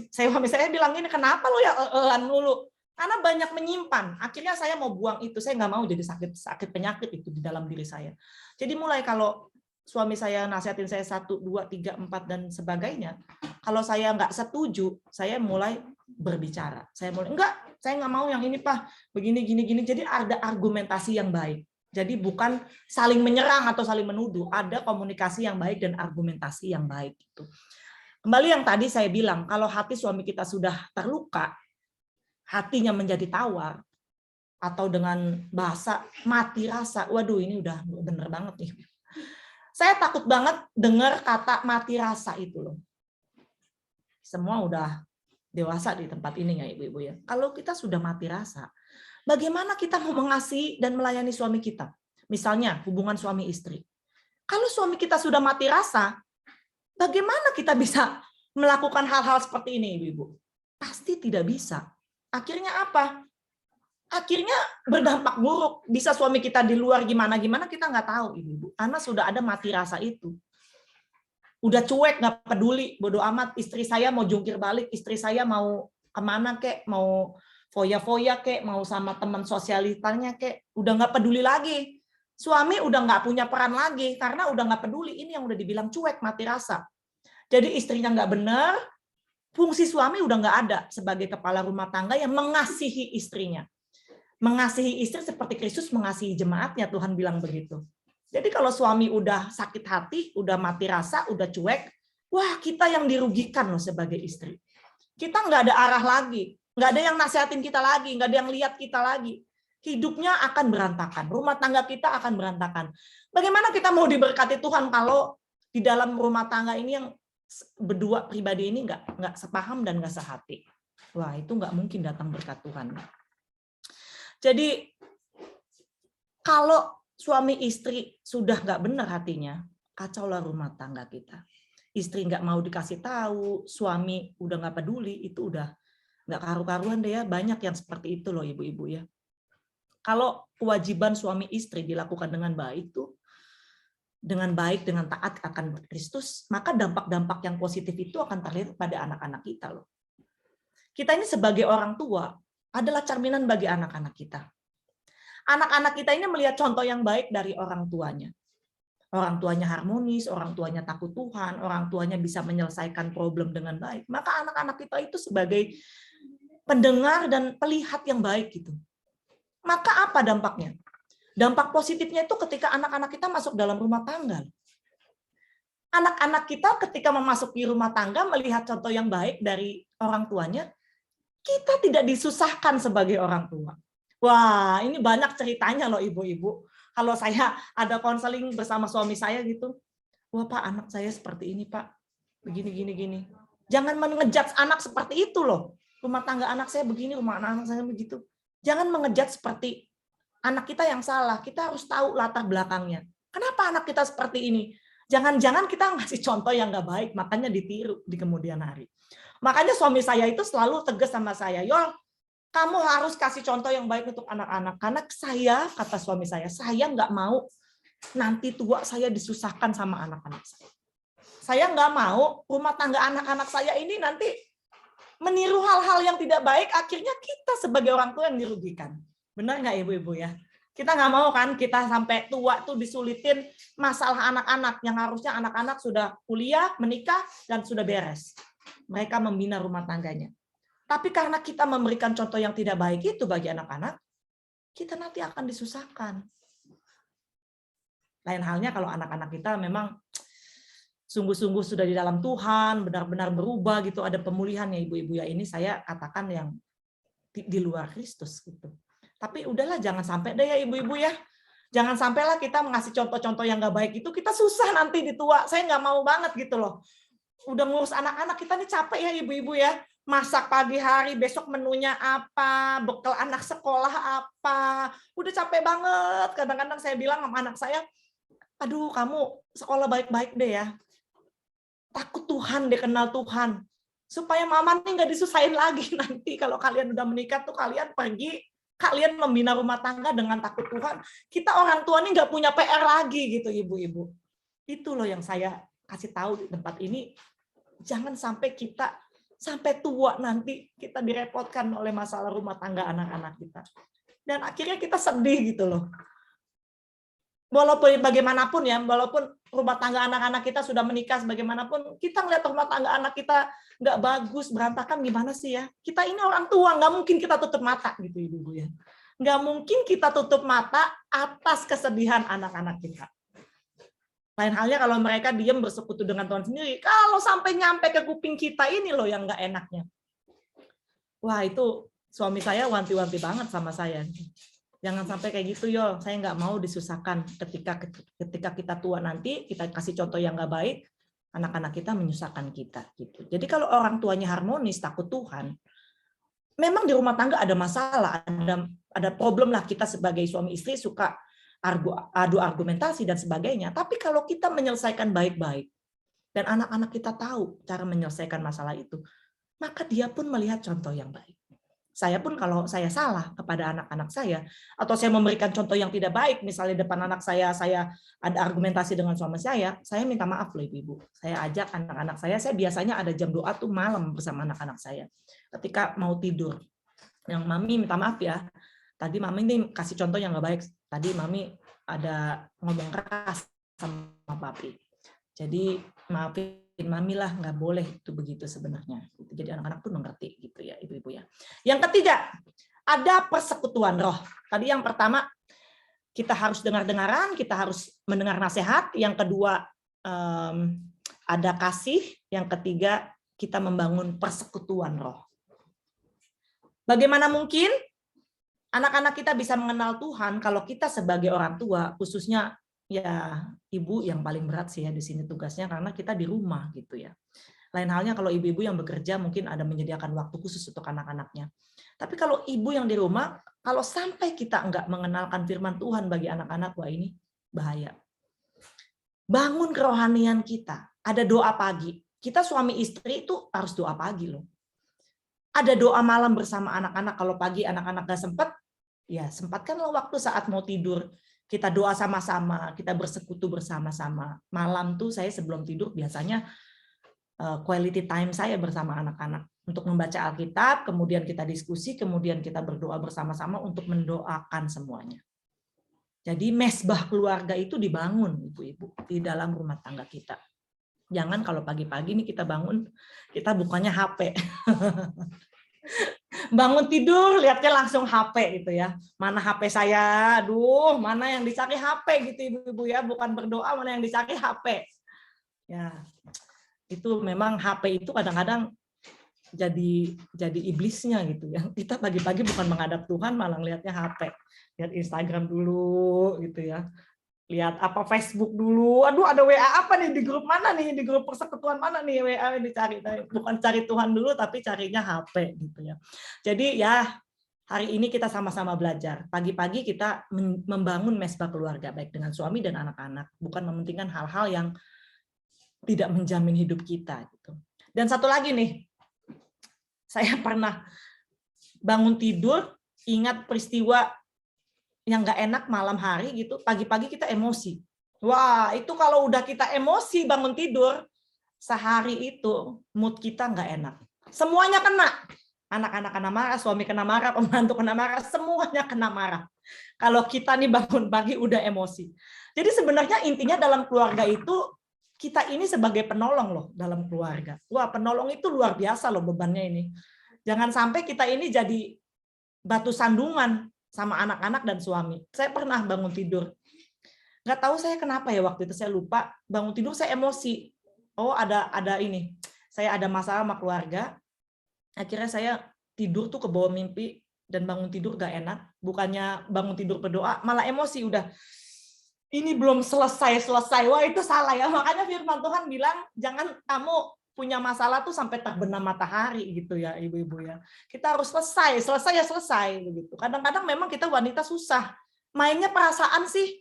saya bilang ini kenapa lo ya dulu? Karena banyak menyimpan. Akhirnya saya mau buang itu. Saya nggak mau jadi sakit penyakit itu di dalam diri saya. Jadi mulai kalau suami saya nasihatin saya 1, 2, 3, 4 dan sebagainya. Kalau saya nggak setuju, saya mulai berbicara. Saya nggak mau yang ini Pak, begini gini. Jadi ada argumentasi yang baik. Jadi bukan saling menyerang atau saling menuduh, ada komunikasi yang baik dan argumentasi yang baik gitu. Kembali yang tadi saya bilang, kalau hati suami kita sudah terluka, hatinya menjadi tawar, atau dengan bahasa mati rasa, waduh ini udah bener banget nih. Saya takut banget dengar kata mati rasa itu loh. Semua udah dewasa di tempat ini ya ibu-ibu ya. Kalau kita sudah mati rasa, bagaimana kita mau mengasihi dan melayani suami kita? Misalnya hubungan suami istri. Kalau suami kita sudah mati rasa, bagaimana kita bisa melakukan hal-hal seperti ini, ibu-ibu? Pasti tidak bisa. Akhirnya apa? Akhirnya berdampak buruk. Bisa suami kita di luar gimana-gimana, kita nggak tahu, ibu-ibu. Karena sudah ada mati rasa itu. Udah cuek, nggak peduli, bodo amat. Istri saya mau jungkir balik, istri saya mau kemana kek, mau foya-foya kek, mau sama teman sosialitanya kek, udah nggak peduli lagi. Suami udah nggak punya peran lagi, karena udah nggak peduli. Ini yang udah dibilang cuek, mati rasa. Jadi istrinya nggak benar, fungsi suami udah nggak ada sebagai kepala rumah tangga yang mengasihi istrinya. Mengasihi istri seperti Kristus mengasihi jemaatnya, Tuhan bilang begitu. Jadi kalau suami udah sakit hati, udah mati rasa, udah cuek, wah kita yang dirugikan loh sebagai istri. Kita nggak ada arah lagi, nggak ada yang nasihatin kita lagi, nggak ada yang lihat kita lagi. hidupnya akan berantakan, rumah tangga kita akan berantakan. Bagaimana kita mau diberkati Tuhan kalau di dalam rumah tangga ini yang berdua pribadi ini nggak sepaham dan nggak sehati? Wah, itu nggak mungkin datang berkat Tuhan. Jadi kalau suami istri sudah nggak benar hatinya, kacaulah rumah tangga kita. Istri nggak mau dikasih tahu, suami udah nggak peduli, itu udah nggak karu-karuan deh ya. Banyak yang seperti itu loh ibu-ibu ya. Kalau kewajiban suami istri dilakukan dengan baik tuh, dengan baik, dengan taat akan Kristus, maka dampak-dampak yang positif itu akan terlihat pada anak-anak kita loh. Kita ini sebagai orang tua adalah cerminan bagi anak-anak kita. Anak-anak kita ini melihat contoh yang baik dari orang tuanya. Orang tuanya harmonis, orang tuanya takut Tuhan, orang tuanya bisa menyelesaikan problem dengan baik. Maka anak-anak kita itu sebagai pendengar dan pelihat yang baik gitu. Maka apa dampaknya? Dampak positifnya itu ketika anak-anak kita masuk dalam rumah tangga. Anak-anak kita ketika memasuki rumah tangga melihat contoh yang baik dari orang tuanya, kita tidak disusahkan sebagai orang tua. Wah, ini banyak ceritanya loh ibu-ibu. Kalau saya ada konseling bersama suami saya gitu, wah Pak, anak saya seperti ini Pak, begini. Jangan mengejudge anak seperti itu loh. Rumah tangga anak saya begini, rumah anak saya begitu. Jangan mengejudge seperti anak kita yang salah. Kita harus tahu latar belakangnya. Kenapa anak kita seperti ini? Jangan-jangan kita ngasih contoh yang nggak baik, makanya ditiru di kemudian hari. Makanya suami saya itu selalu tegas sama saya, Yol, kamu harus kasih contoh yang baik untuk anak-anak. Karena saya, kata suami saya nggak mau nanti tua saya disusahkan sama anak-anak saya. Saya nggak mau rumah tangga anak-anak saya ini nanti meniru hal-hal yang tidak baik, akhirnya kita sebagai orang tua yang dirugikan. Benar nggak ibu-ibu ya? Kita nggak mau kan kita sampai tua tuh disulitin masalah anak-anak, yang harusnya anak-anak sudah kuliah, menikah, dan sudah beres. Mereka membina rumah tangganya. Tapi karena kita memberikan contoh yang tidak baik itu bagi anak-anak, kita nanti akan disusahkan. Lain halnya kalau anak-anak kita memang sungguh-sungguh sudah di dalam Tuhan, benar-benar berubah gitu, ada pemulihan ya ibu-ibu ya. Ini saya katakan yang di luar Kristus gitu. Tapi udahlah, jangan sampai deh ya ibu-ibu ya. Jangan sampailah kita mengasih contoh-contoh yang nggak baik itu, kita susah nanti di tua. Saya nggak mau banget gitu loh. Udah ngurus anak-anak, kita nih capek ya ibu-ibu ya. Masak pagi hari, besok menunya apa, bekal anak sekolah apa. Udah capek banget. Kadang-kadang saya bilang sama anak saya, aduh kamu sekolah baik-baik deh ya. Takut Tuhan deh, kenal Tuhan. Supaya mama nih nggak disusahin lagi nanti. Kalau kalian udah menikah tuh kalian pergi, kalian membina rumah tangga dengan takut Tuhan. Kita orang tua nih nggak punya PR lagi gitu ibu-ibu. Itu loh yang saya kasih tahu di tempat ini. Jangan sampai kita sampai tua nanti kita direpotkan oleh masalah rumah tangga anak-anak kita. Dan akhirnya kita sedih gitu loh. Walaupun bagaimanapun ya, walaupun rumah tangga anak-anak kita sudah menikah sebagaimanapun, kita ngeliat rumah tangga anak kita nggak bagus, berantakan, gimana sih ya? Kita ini orang tua, nggak mungkin kita tutup mata gitu ibu-ibu ya. Nggak mungkin kita tutup mata atas kesedihan anak-anak kita. Lain halnya kalau mereka diam bersekutu dengan Tuhan sendiri. Kalau sampai nyampe ke kuping kita, ini loh yang nggak enaknya. Wah, itu suami saya wanti-wanti banget sama saya. Jangan sampai kayak gitu, yo. Saya nggak mau disusahkan ketika kita tua nanti, kita kasih contoh yang nggak baik, anak-anak kita menyusahkan kita. Gitu. Jadi kalau orang tuanya harmonis, takut Tuhan, memang di rumah tangga ada masalah, ada problem lah, kita sebagai suami istri suka adu argumentasi dan sebagainya. Tapi kalau kita menyelesaikan baik-baik dan anak-anak kita tahu cara menyelesaikan masalah itu, maka dia pun melihat contoh yang baik. Saya pun kalau saya salah kepada anak-anak saya, atau saya memberikan contoh yang tidak baik, misalnya depan anak saya ada argumentasi dengan suami saya minta maaf loh ibu-ibu. Saya ajak anak-anak saya biasanya ada jam doa tuh malam bersama anak-anak saya. Ketika mau tidur, yang mami minta maaf ya, tadi mami ini kasih contoh yang nggak baik. Tadi mami ada ngomong keras sama papi. Jadi maafin mami lah, nggak boleh itu begitu sebenarnya. Jadi anak-anak pun mengerti gitu ya ibu-ibu ya. Yang ketiga, ada persekutuan roh. Tadi yang pertama, kita harus dengar-dengaran, kita harus mendengar nasihat. Yang kedua, ada kasih. Yang ketiga, kita membangun persekutuan roh. Bagaimana mungkin Anak-anak kita bisa mengenal Tuhan kalau kita sebagai orang tua, khususnya ya ibu yang paling berat sih ya di sini tugasnya, karena kita di rumah gitu ya. Lain halnya kalau ibu-ibu yang bekerja mungkin ada menyediakan waktu khusus untuk anak-anaknya. Tapi kalau ibu yang di rumah, kalau sampai kita enggak mengenalkan firman Tuhan bagi anak-anak, wah ini bahaya. Bangun kerohanian kita. Ada doa pagi. Kita suami istri itu harus doa pagi loh. Ada doa malam bersama anak-anak. Kalau pagi anak-anak gak sempat, ya sempatkanlah waktu saat mau tidur. Kita doa sama-sama, kita bersekutu bersama-sama. Malam tuh saya sebelum tidur biasanya quality time saya bersama anak-anak. Untuk membaca Alkitab, kemudian kita diskusi, kemudian kita berdoa bersama-sama untuk mendoakan semuanya. Jadi mesbah keluarga itu dibangun, ibu-ibu, di dalam rumah tangga kita. Jangan kalau pagi-pagi nih kita bangun, kita bukannya HP. Bangun tidur, lihatnya langsung HP gitu ya. Mana HP saya? Aduh, mana yang dicari HP gitu ibu-ibu ya. Bukan berdoa, mana yang dicari HP. Ya, itu memang HP itu kadang-kadang jadi iblisnya gitu ya. Kita pagi-pagi bukan menghadap Tuhan, malah lihatnya HP. Lihat Instagram dulu gitu ya. Lihat apa Facebook dulu. Aduh, ada WA apa nih di grup mana nih? Di grup persekutuan mana nih WA yang dicari? Bukan cari Tuhan dulu tapi carinya HP gitu ya. Jadi ya hari ini kita sama-sama belajar. Pagi-pagi kita membangun mesbah keluarga baik dengan suami dan anak-anak, bukan mementingkan hal-hal yang tidak menjamin hidup kita gitu. Dan satu lagi nih. Saya pernah bangun tidur ingat peristiwa yang nggak enak malam hari gitu, pagi-pagi kita emosi. Wah, itu kalau udah kita emosi bangun tidur, sehari itu mood kita nggak enak. Semuanya kena. Anak-anak kena marah, suami kena marah, pembantu kena marah, semuanya kena marah. Kalau kita nih bangun pagi udah emosi. Jadi sebenarnya intinya dalam keluarga itu, kita ini sebagai penolong loh dalam keluarga. Wah, penolong itu luar biasa loh bebannya ini. Jangan sampai kita ini jadi batu sandungan sama anak-anak dan suami. Saya pernah bangun tidur. Nggak tahu saya kenapa ya waktu itu, saya lupa. Bangun tidur saya emosi. Oh, ada ini. Saya ada masalah sama keluarga. Akhirnya saya tidur tuh kebawa mimpi dan bangun tidur nggak enak. Bukannya bangun tidur berdoa, malah emosi udah. Ini belum selesai. Wah, itu salah ya. Makanya firman Tuhan bilang, jangan kamu punya masalah tuh sampai terbenam matahari gitu ya, ibu-ibu ya. Kita harus selesai begitu. Kadang-kadang memang kita wanita susah. Mainnya perasaan sih.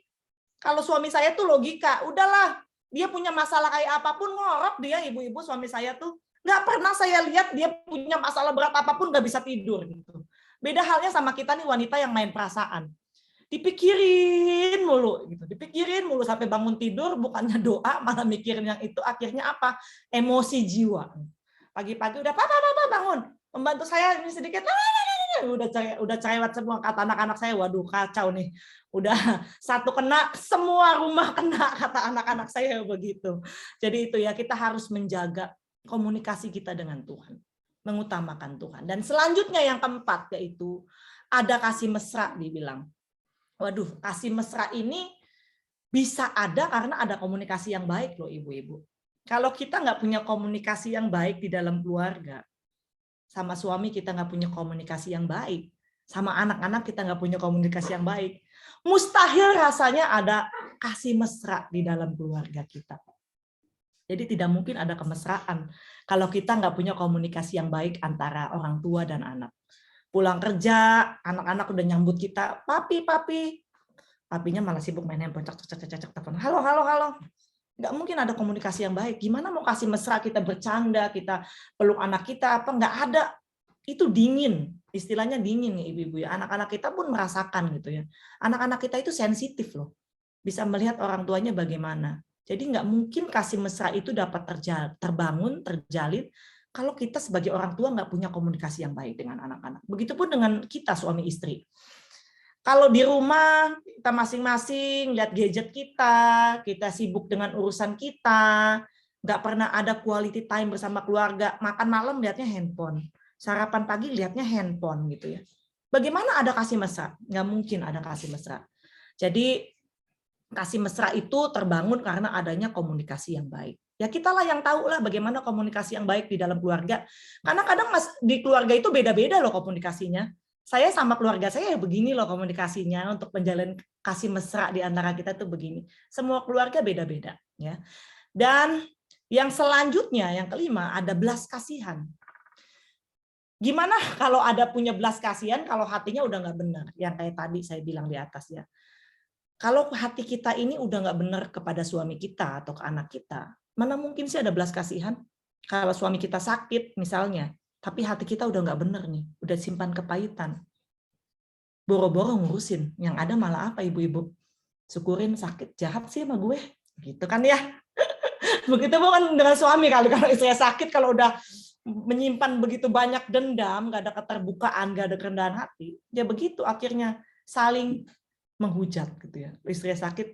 Kalau suami saya tuh logika, udahlah, dia punya masalah kayak apapun ngorok dia, ibu-ibu, suami saya tuh nggak pernah saya lihat dia punya masalah berat apapun nggak bisa tidur gitu. Beda halnya sama kita nih wanita yang main perasaan. Dipikirin mulu sampai bangun tidur, bukannya doa malah mikirin yang itu, akhirnya apa? Emosi jiwa. Pagi-pagi udah papa bangun, pembantu saya ini sedikit udah cerewet semua, kata anak-anak saya. Waduh, kacau nih, udah satu kena semua rumah kena, kata anak-anak saya begitu. Jadi itu ya, kita harus menjaga komunikasi kita dengan Tuhan, mengutamakan Tuhan. Dan selanjutnya yang keempat yaitu ada kasih mesra dibilang. Waduh, kasih mesra ini bisa ada karena ada komunikasi yang baik loh ibu-ibu. Kalau kita nggak punya komunikasi yang baik di dalam keluarga, sama suami kita nggak punya komunikasi yang baik, sama anak-anak kita nggak punya komunikasi yang baik, mustahil rasanya ada kasih mesra di dalam keluarga kita. Jadi tidak mungkin ada kemesraan kalau kita nggak punya komunikasi yang baik antara orang tua dan anak. Pulang kerja, anak-anak udah nyambut kita, papi. Papinya malah sibuk main handphone, cek telepon. Halo. Nggak mungkin ada komunikasi yang baik. Gimana mau kasih mesra, kita bercanda, kita peluk anak kita, apa nggak ada. Itu dingin, istilahnya dingin nih ibu-ibu ya. Anak-anak kita pun merasakan gitu ya. Anak-anak kita itu sensitif loh, bisa melihat orang tuanya bagaimana. Jadi nggak mungkin kasih mesra itu dapat terbangun, terjalin, kalau kita sebagai orang tua nggak punya komunikasi yang baik dengan anak-anak. Begitupun dengan kita suami istri. Kalau di rumah kita masing-masing lihat gadget kita sibuk dengan urusan kita, nggak pernah ada quality time bersama keluarga, makan malam lihatnya handphone, sarapan pagi lihatnya handphone gitu ya. Bagaimana ada kasih mesra? Nggak mungkin ada kasih mesra. Jadi kasih mesra itu terbangun karena adanya komunikasi yang baik. Ya kitalah yang tahu lah bagaimana komunikasi yang baik di dalam keluarga. Karena kadang di keluarga itu beda-beda loh komunikasinya. Saya sama keluarga saya ya begini loh komunikasinya untuk menjalin kasih mesra di antara kita tuh begini. Semua keluarga beda-beda ya. Dan yang selanjutnya, yang kelima, ada belas kasihan. Gimana kalau ada punya belas kasihan kalau hatinya udah nggak benar? Yang kayak tadi saya bilang di atas ya. Kalau hati kita ini udah nggak benar kepada suami kita atau ke anak kita, mana mungkin sih ada belas kasihan? Kalau suami kita sakit misalnya, tapi hati kita udah nggak benar nih, udah simpan kepahitan. Boro-boro ngurusin, yang ada malah apa ibu-ibu? Syukurin sakit, jahat sih sama gue. Gitu kan ya. Begitu bukan dengan suami kali, kalau istri sakit, kalau udah menyimpan begitu banyak dendam, nggak ada keterbukaan, nggak ada kerendahan hati, ya begitu akhirnya saling menghujat gitu ya. Istri sakit,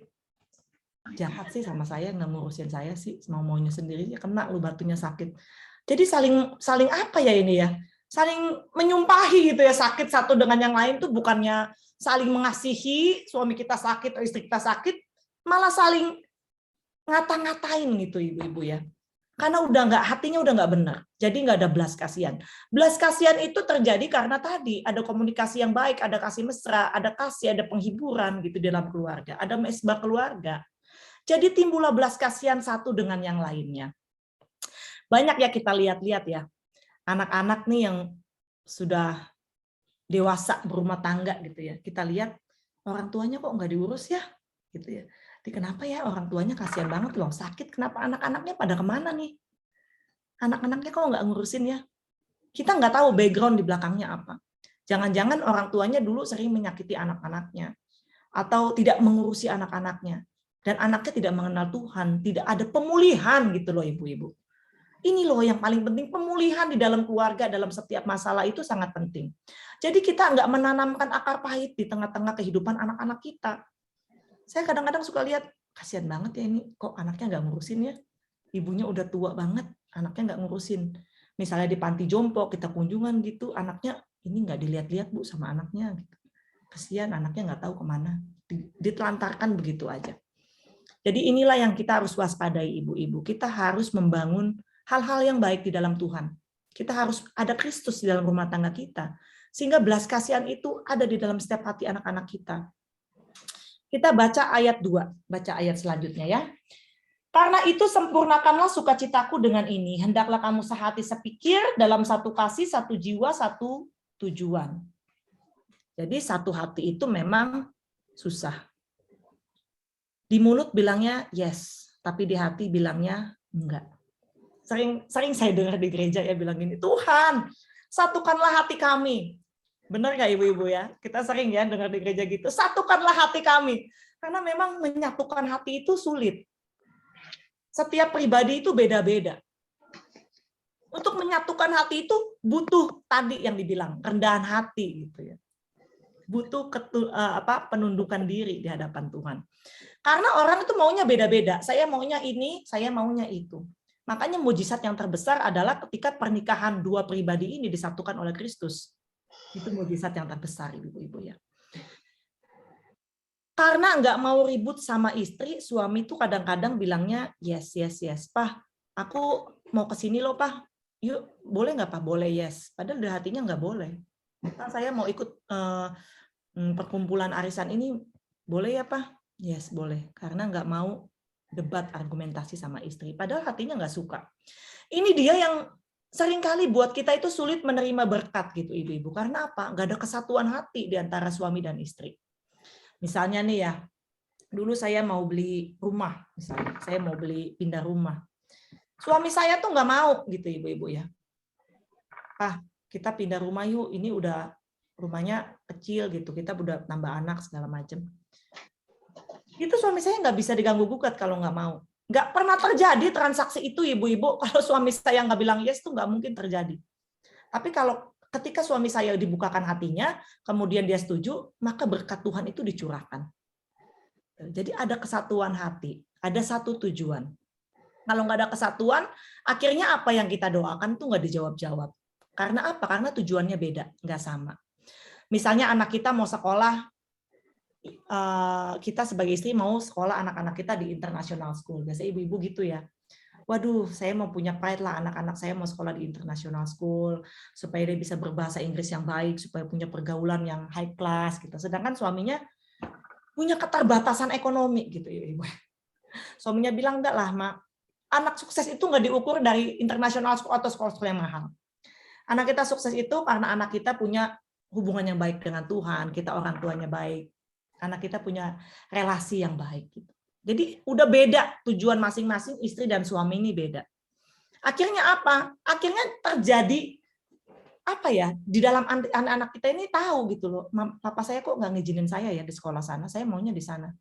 jahat sih sama saya, nggak ngurusin saya sih, mau-maunya sendiri, ya kena lu batunya sakit. Jadi saling apa ya ini ya? Saling menyumpahi gitu ya, sakit satu dengan yang lain tuh bukannya saling mengasihi, suami kita sakit atau istri kita sakit, malah saling ngata-ngatain gitu ibu-ibu ya. Karena hatinya udah nggak benar, jadi nggak ada belas kasihan. Belas kasihan itu terjadi karena tadi ada komunikasi yang baik, ada kasih mesra, ada kasih, ada penghiburan gitu dalam keluarga, ada mesbah keluarga. Jadi timbullah belas kasihan satu dengan yang lainnya. Banyak ya kita lihat-lihat ya, anak-anak nih yang sudah dewasa berumah tangga gitu ya, kita lihat orang tuanya kok nggak diurus ya, gitu ya. Kenapa ya orang tuanya kasihan banget loh, sakit, kenapa anak-anaknya pada kemana nih? Anak-anaknya kok nggak ngurusin ya? Kita nggak tahu background di belakangnya apa. Jangan-jangan orang tuanya dulu sering menyakiti anak-anaknya, atau tidak mengurusi anak-anaknya, dan anaknya tidak mengenal Tuhan, tidak ada pemulihan gitu loh ibu-ibu. Ini loh yang paling penting, pemulihan di dalam keluarga, dalam setiap masalah itu sangat penting. Jadi kita nggak menanamkan akar pahit di tengah-tengah kehidupan anak-anak kita. Saya kadang-kadang suka lihat, kasihan banget ya ini, kok anaknya nggak ngurusin ya. Ibunya udah tua banget, anaknya nggak ngurusin. Misalnya di panti jompo, kita kunjungan gitu, anaknya ini nggak dilihat-lihat Bu sama anaknya. Kasihan anaknya nggak tahu kemana. Ditelantarkan begitu aja. Jadi inilah yang kita harus waspadai ibu-ibu. Kita harus membangun hal-hal yang baik di dalam Tuhan. Kita harus ada Kristus di dalam rumah tangga kita. Sehingga belas kasihan itu ada di dalam setiap hati anak-anak kita. Kita baca ayat 2, baca ayat selanjutnya ya. Karena itu sempurnakanlah sukacitaku dengan ini. Hendaklah kamu sehati sepikir dalam satu kasih, satu jiwa, satu tujuan. Jadi satu hati itu memang susah. Di mulut bilangnya yes, tapi di hati bilangnya enggak. Sering saya dengar di gereja ya bilang gini, Tuhan, satukanlah hati kami. Benar nggak ibu-ibu ya? Kita sering ya dengar di gereja gitu, satukanlah hati kami. Karena memang menyatukan hati itu sulit. Setiap pribadi itu beda-beda. Untuk menyatukan hati itu butuh tadi yang dibilang, rendahan hati gitu ya. Butuh penundukan diri di hadapan Tuhan. Karena orang itu maunya beda-beda. Saya maunya ini, saya maunya itu. Makanya mujizat yang terbesar adalah ketika pernikahan dua pribadi ini disatukan oleh Kristus. Itu mujizat yang terbesar, ibu-ibu ya. Karena nggak mau ribut sama istri, suami itu kadang-kadang bilangnya yes, yes, yes. Pak, aku mau ke sini loh, Pak. Yuk, boleh nggak, Pak? Boleh, yes. Padahal di hatinya nggak boleh. Pak, saya mau ikut perkumpulan arisan ini, boleh ya, Pak? Yes, boleh. Karena nggak mau debat argumentasi sama istri. Padahal hatinya nggak suka. Ini dia yang seringkali buat kita itu sulit menerima berkat gitu, ibu-ibu. Karena apa? Nggak ada kesatuan hati di antara suami dan istri. Misalnya nih ya, dulu saya mau beli rumah, misalnya saya mau pindah rumah. Suami saya tuh nggak mau gitu ibu-ibu ya. Pak, kita pindah rumah yuk, ini udah rumahnya kecil gitu, kita udah tambah anak segala macam. Itu suami saya nggak bisa diganggu-gugat kalau nggak mau. Nggak pernah terjadi transaksi itu ibu-ibu, kalau suami saya nggak bilang yes tuh nggak mungkin terjadi. Tapi kalau ketika suami saya dibukakan hatinya, kemudian dia setuju, maka berkat Tuhan itu dicurahkan. Jadi ada kesatuan hati, ada satu tujuan. Kalau nggak ada kesatuan, akhirnya apa yang kita doakan tuh nggak dijawab-jawab. Karena apa? Karena tujuannya beda, nggak sama. Misalnya anak kita mau sekolah, kita sebagai istri mau sekolah anak-anak kita di international school. Biasanya ibu-ibu gitu ya. waduh, saya mau punya pride lah, anak-anak saya mau sekolah di international school, supaya dia bisa berbahasa Inggris yang baik, supaya punya pergaulan yang high class gitu. Sedangkan suaminya punya keterbatasan ekonomi gitu ya Ibu. Suaminya bilang, enggak lah, Mak. Anak sukses itu nggak diukur dari international school atau sekolah-sekolah yang mahal. Anak kita sukses itu karena anak kita punya hubungan yang baik dengan Tuhan, kita orang tuanya baik, anak kita punya relasi yang baik. Gitu. Jadi udah beda tujuan masing-masing, istri dan suami ini beda. Akhirnya apa? Akhirnya terjadi apa ya, di dalam anak-anak kita ini tahu gitu loh, papa saya kok nggak ngizinin saya ya di sekolah sana, saya maunya di sana.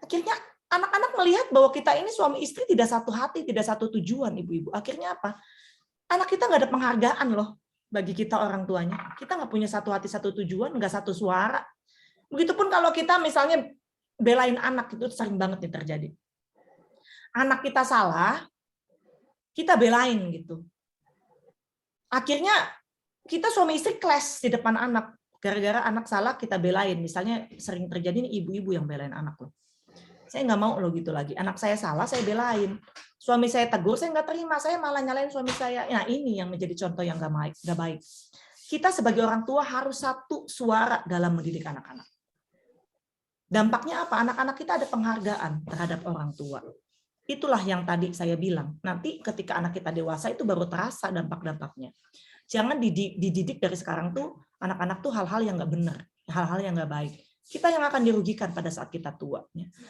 Akhirnya anak-anak melihat bahwa kita ini suami istri tidak satu hati, tidak satu tujuan, ibu-ibu. Akhirnya apa? Anak kita nggak ada penghargaan loh bagi kita orang tuanya. Kita nggak punya satu hati, satu tujuan, nggak satu suara. Begitupun kalau kita misalnya belain anak, itu sering banget nih terjadi. Anak kita salah, kita belain gitu. Akhirnya kita suami istri clash di depan anak. Gara-gara anak salah kita belain. Misalnya sering terjadi nih ibu-ibu yang belain anak loh. Saya nggak mau loh gitu lagi. Anak saya salah, saya belain. Suami saya tegur, saya nggak terima. Saya malah nyalain suami saya. Nah ini yang menjadi contoh yang nggak baik. Kita sebagai orang tua harus satu suara dalam mendidik anak-anak. Dampaknya apa? Anak-anak kita ada penghargaan terhadap orang tua. Itulah yang tadi saya bilang. Nanti ketika anak kita dewasa itu baru terasa dampak-dampaknya. Jangan dididik dari sekarang tuh anak-anak tuh hal-hal yang nggak benar, hal-hal yang nggak baik. Kita yang akan dirugikan pada saat kita tua.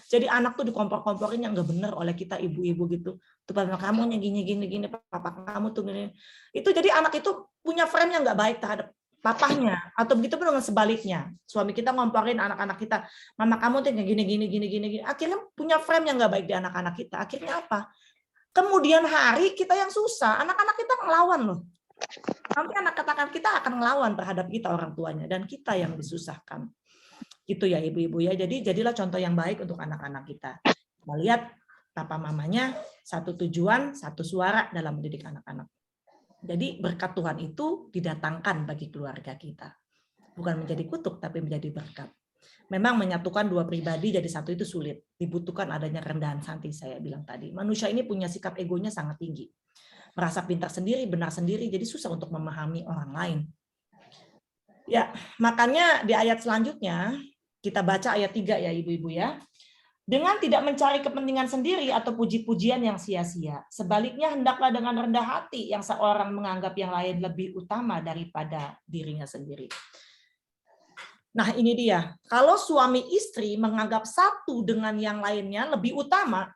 Jadi anak tuh dikompor-komporin yang nggak benar oleh kita ibu-ibu gitu. Tuh papa kamu yang gini, papa kamu tuh gini. Itu jadi anak itu punya frame yang nggak baik terhadap papahnya. Atau begitu pun dengan sebaliknya. Suami kita ngomporin anak-anak kita, mama kamu tuh yang gini. Akhirnya punya frame yang nggak baik di anak-anak kita. Akhirnya apa? Kemudian hari kita yang susah. Anak-anak kita ngelawan loh. Nanti anak-anak kita akan ngelawan terhadap kita orang tuanya dan kita yang disusahkan. Gitu ya ibu-ibu ya. Jadi jadilah contoh yang baik untuk anak-anak kita. Melihat papa mamanya satu tujuan, satu suara dalam mendidik anak-anak. Jadi berkat Tuhan itu didatangkan bagi keluarga kita. Bukan menjadi kutuk tapi menjadi berkat. Memang menyatukan dua pribadi jadi satu itu sulit. Dibutuhkan adanya kerendahan hati saya bilang tadi. Manusia ini punya sikap egonya sangat tinggi. Merasa pintar sendiri, benar sendiri, jadi susah untuk memahami orang lain. Ya, makanya di ayat selanjutnya, kita baca ayat 3 ya ibu-ibu ya. Dengan tidak mencari kepentingan sendiri atau puji-pujian yang sia-sia. Sebaliknya hendaklah dengan rendah hati yang seorang menganggap yang lain lebih utama daripada dirinya sendiri. Nah ini dia, kalau suami istri menganggap satu dengan yang lainnya lebih utama,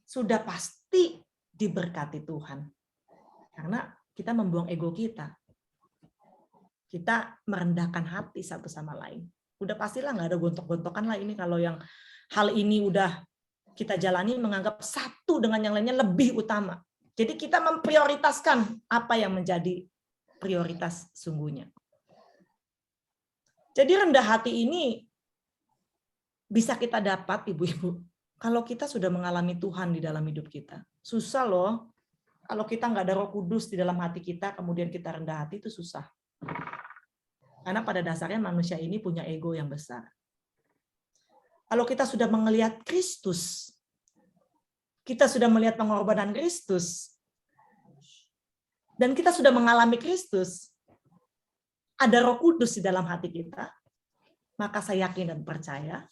sudah pasti diberkati Tuhan. Karena kita membuang ego kita. Kita merendahkan hati satu sama lain. Udah pastilah nggak ada gontok-gontokan lah ini kalau yang hal ini udah kita jalani menganggap satu dengan yang lainnya lebih utama. Jadi kita memprioritaskan apa yang menjadi prioritas sungguhnya. Jadi rendah hati ini bisa kita dapat ibu-ibu kalau kita sudah mengalami Tuhan di dalam hidup kita. Susah loh. Kalau kita nggak ada Roh Kudus di dalam hati kita, kemudian kita rendah hati, itu susah. Karena pada dasarnya manusia ini punya ego yang besar. Kalau kita sudah melihat Kristus, kita sudah melihat pengorbanan Kristus, dan kita sudah mengalami Kristus, ada Roh Kudus di dalam hati kita, maka saya yakin dan percaya,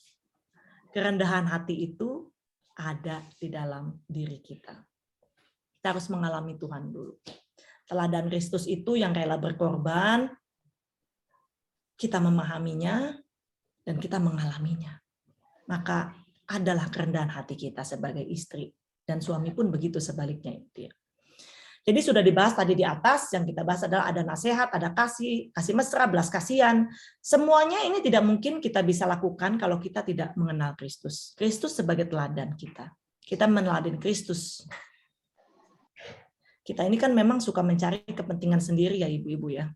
kerendahan hati itu ada di dalam diri kita. Kita harus mengalami Tuhan dulu. Teladan Kristus itu yang rela berkorban, kita memahaminya, dan kita mengalaminya. Maka adalah kerendahan hati kita sebagai istri. Dan suami pun begitu sebaliknya. Jadi sudah dibahas tadi di atas, yang kita bahas adalah ada nasihat, ada kasih mesra, belas kasihan. Semuanya ini tidak mungkin kita bisa lakukan kalau kita tidak mengenal Kristus. Kristus sebagai teladan kita. Kita meneladani Kristus. Kita ini kan memang suka mencari kepentingan sendiri ya ibu-ibu ya.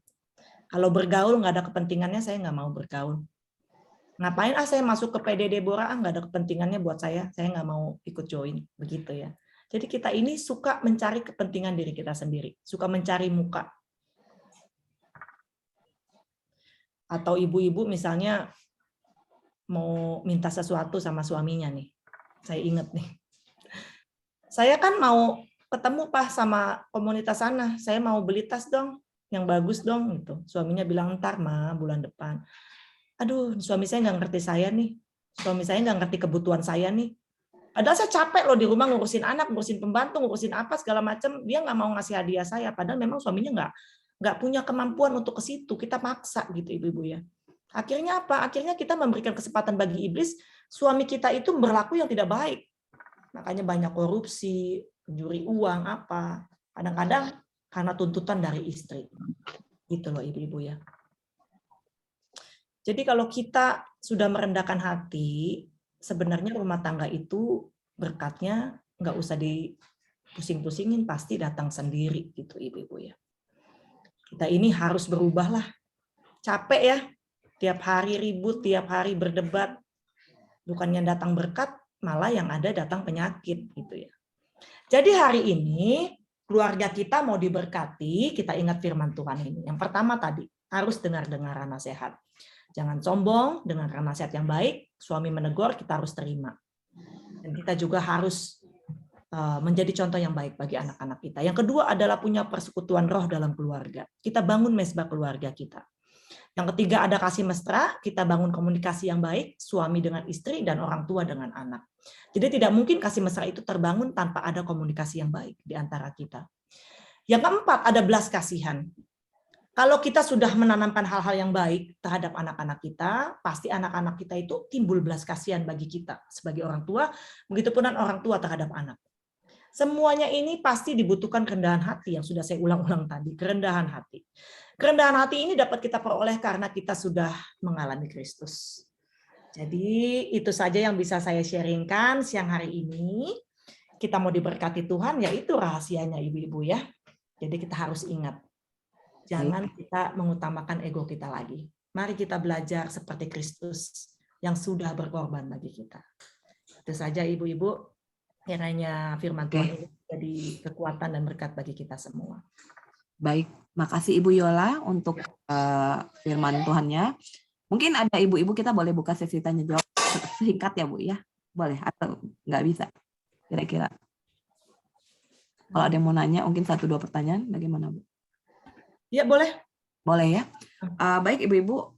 Kalau bergaul nggak ada kepentingannya, saya nggak mau bergaul. Ngapain saya masuk ke PD Deborah, nggak ada kepentingannya buat saya nggak mau ikut join. Begitu ya. Jadi kita ini suka mencari kepentingan diri kita sendiri. Suka mencari muka. Atau ibu-ibu misalnya mau minta sesuatu sama suaminya nih. Saya ingat nih. Saya kan mau ketemu Pak sama komunitas sana, saya mau beli tas dong, yang bagus dong gitu. Suaminya bilang ntar Ma, bulan depan. Aduh, suami saya nggak ngerti saya nih. Suami saya nggak ngerti kebutuhan saya nih. Padahal saya capek loh di rumah ngurusin anak, ngurusin pembantu, ngurusin apa segala macam. Dia nggak mau ngasih hadiah saya. Padahal memang suaminya nggak punya kemampuan untuk ke situ. Kita maksa gitu ibu-ibu ya. Akhirnya apa? Akhirnya kita memberikan kesempatan bagi iblis. Suami kita itu berlaku yang tidak baik. Makanya banyak korupsi, pencuri uang apa. Kadang-kadang karena tuntutan dari istri. Gitu loh ibu-ibu ya. Jadi kalau kita sudah merendahkan hati, sebenarnya rumah tangga itu berkatnya nggak usah dipusing-pusingin, pasti datang sendiri gitu ibu-ibu ya. Kita ini harus berubah lah. Capek ya, tiap hari ribut, tiap hari berdebat. Bukannya datang berkat, malah yang ada datang penyakit gitu ya. Jadi hari ini keluarga kita mau diberkati, kita ingat firman Tuhan ini. Yang pertama tadi, harus dengar-dengar nasihat. Jangan sombong, dengarkan nasihat yang baik, suami menegur, kita harus terima. Dan kita juga harus menjadi contoh yang baik bagi anak-anak kita. Yang kedua adalah punya persekutuan roh dalam keluarga. Kita bangun mesbah keluarga kita. Yang ketiga ada kasih mesra, kita bangun komunikasi yang baik, suami dengan istri dan orang tua dengan anak. Jadi tidak mungkin kasih mesra itu terbangun tanpa ada komunikasi yang baik di antara kita. Yang keempat ada belas kasihan. Kalau kita sudah menanamkan hal-hal yang baik terhadap anak-anak kita, pasti anak-anak kita itu timbul belas kasihan bagi kita sebagai orang tua, begitupun orang tua terhadap anak. Semuanya ini pasti dibutuhkan kerendahan hati yang sudah saya ulang-ulang tadi, kerendahan hati. Kerendahan hati ini dapat kita peroleh karena kita sudah mengalami Kristus. Jadi itu saja yang bisa saya sharingkan siang hari ini. Kita mau diberkati Tuhan, yaitu rahasianya ibu-ibu ya. Jadi kita harus ingat. Jangan kita mengutamakan ego kita lagi. Mari kita belajar seperti Kristus yang sudah berkorban bagi kita. Itu saja ibu-ibu, kiranya firman Tuhan ini jadi kekuatan dan berkat bagi kita semua. Baik, makasih Ibu Yola untuk firman Tuhannya. Mungkin ada ibu-ibu, kita boleh buka sesi tanya jawab singkat ya Bu ya? Boleh atau nggak bisa? Kira-kira. Kalau ada yang mau nanya, mungkin 1-2 pertanyaan, bagaimana Bu? Ya boleh. Boleh ya. Baik ibu-ibu,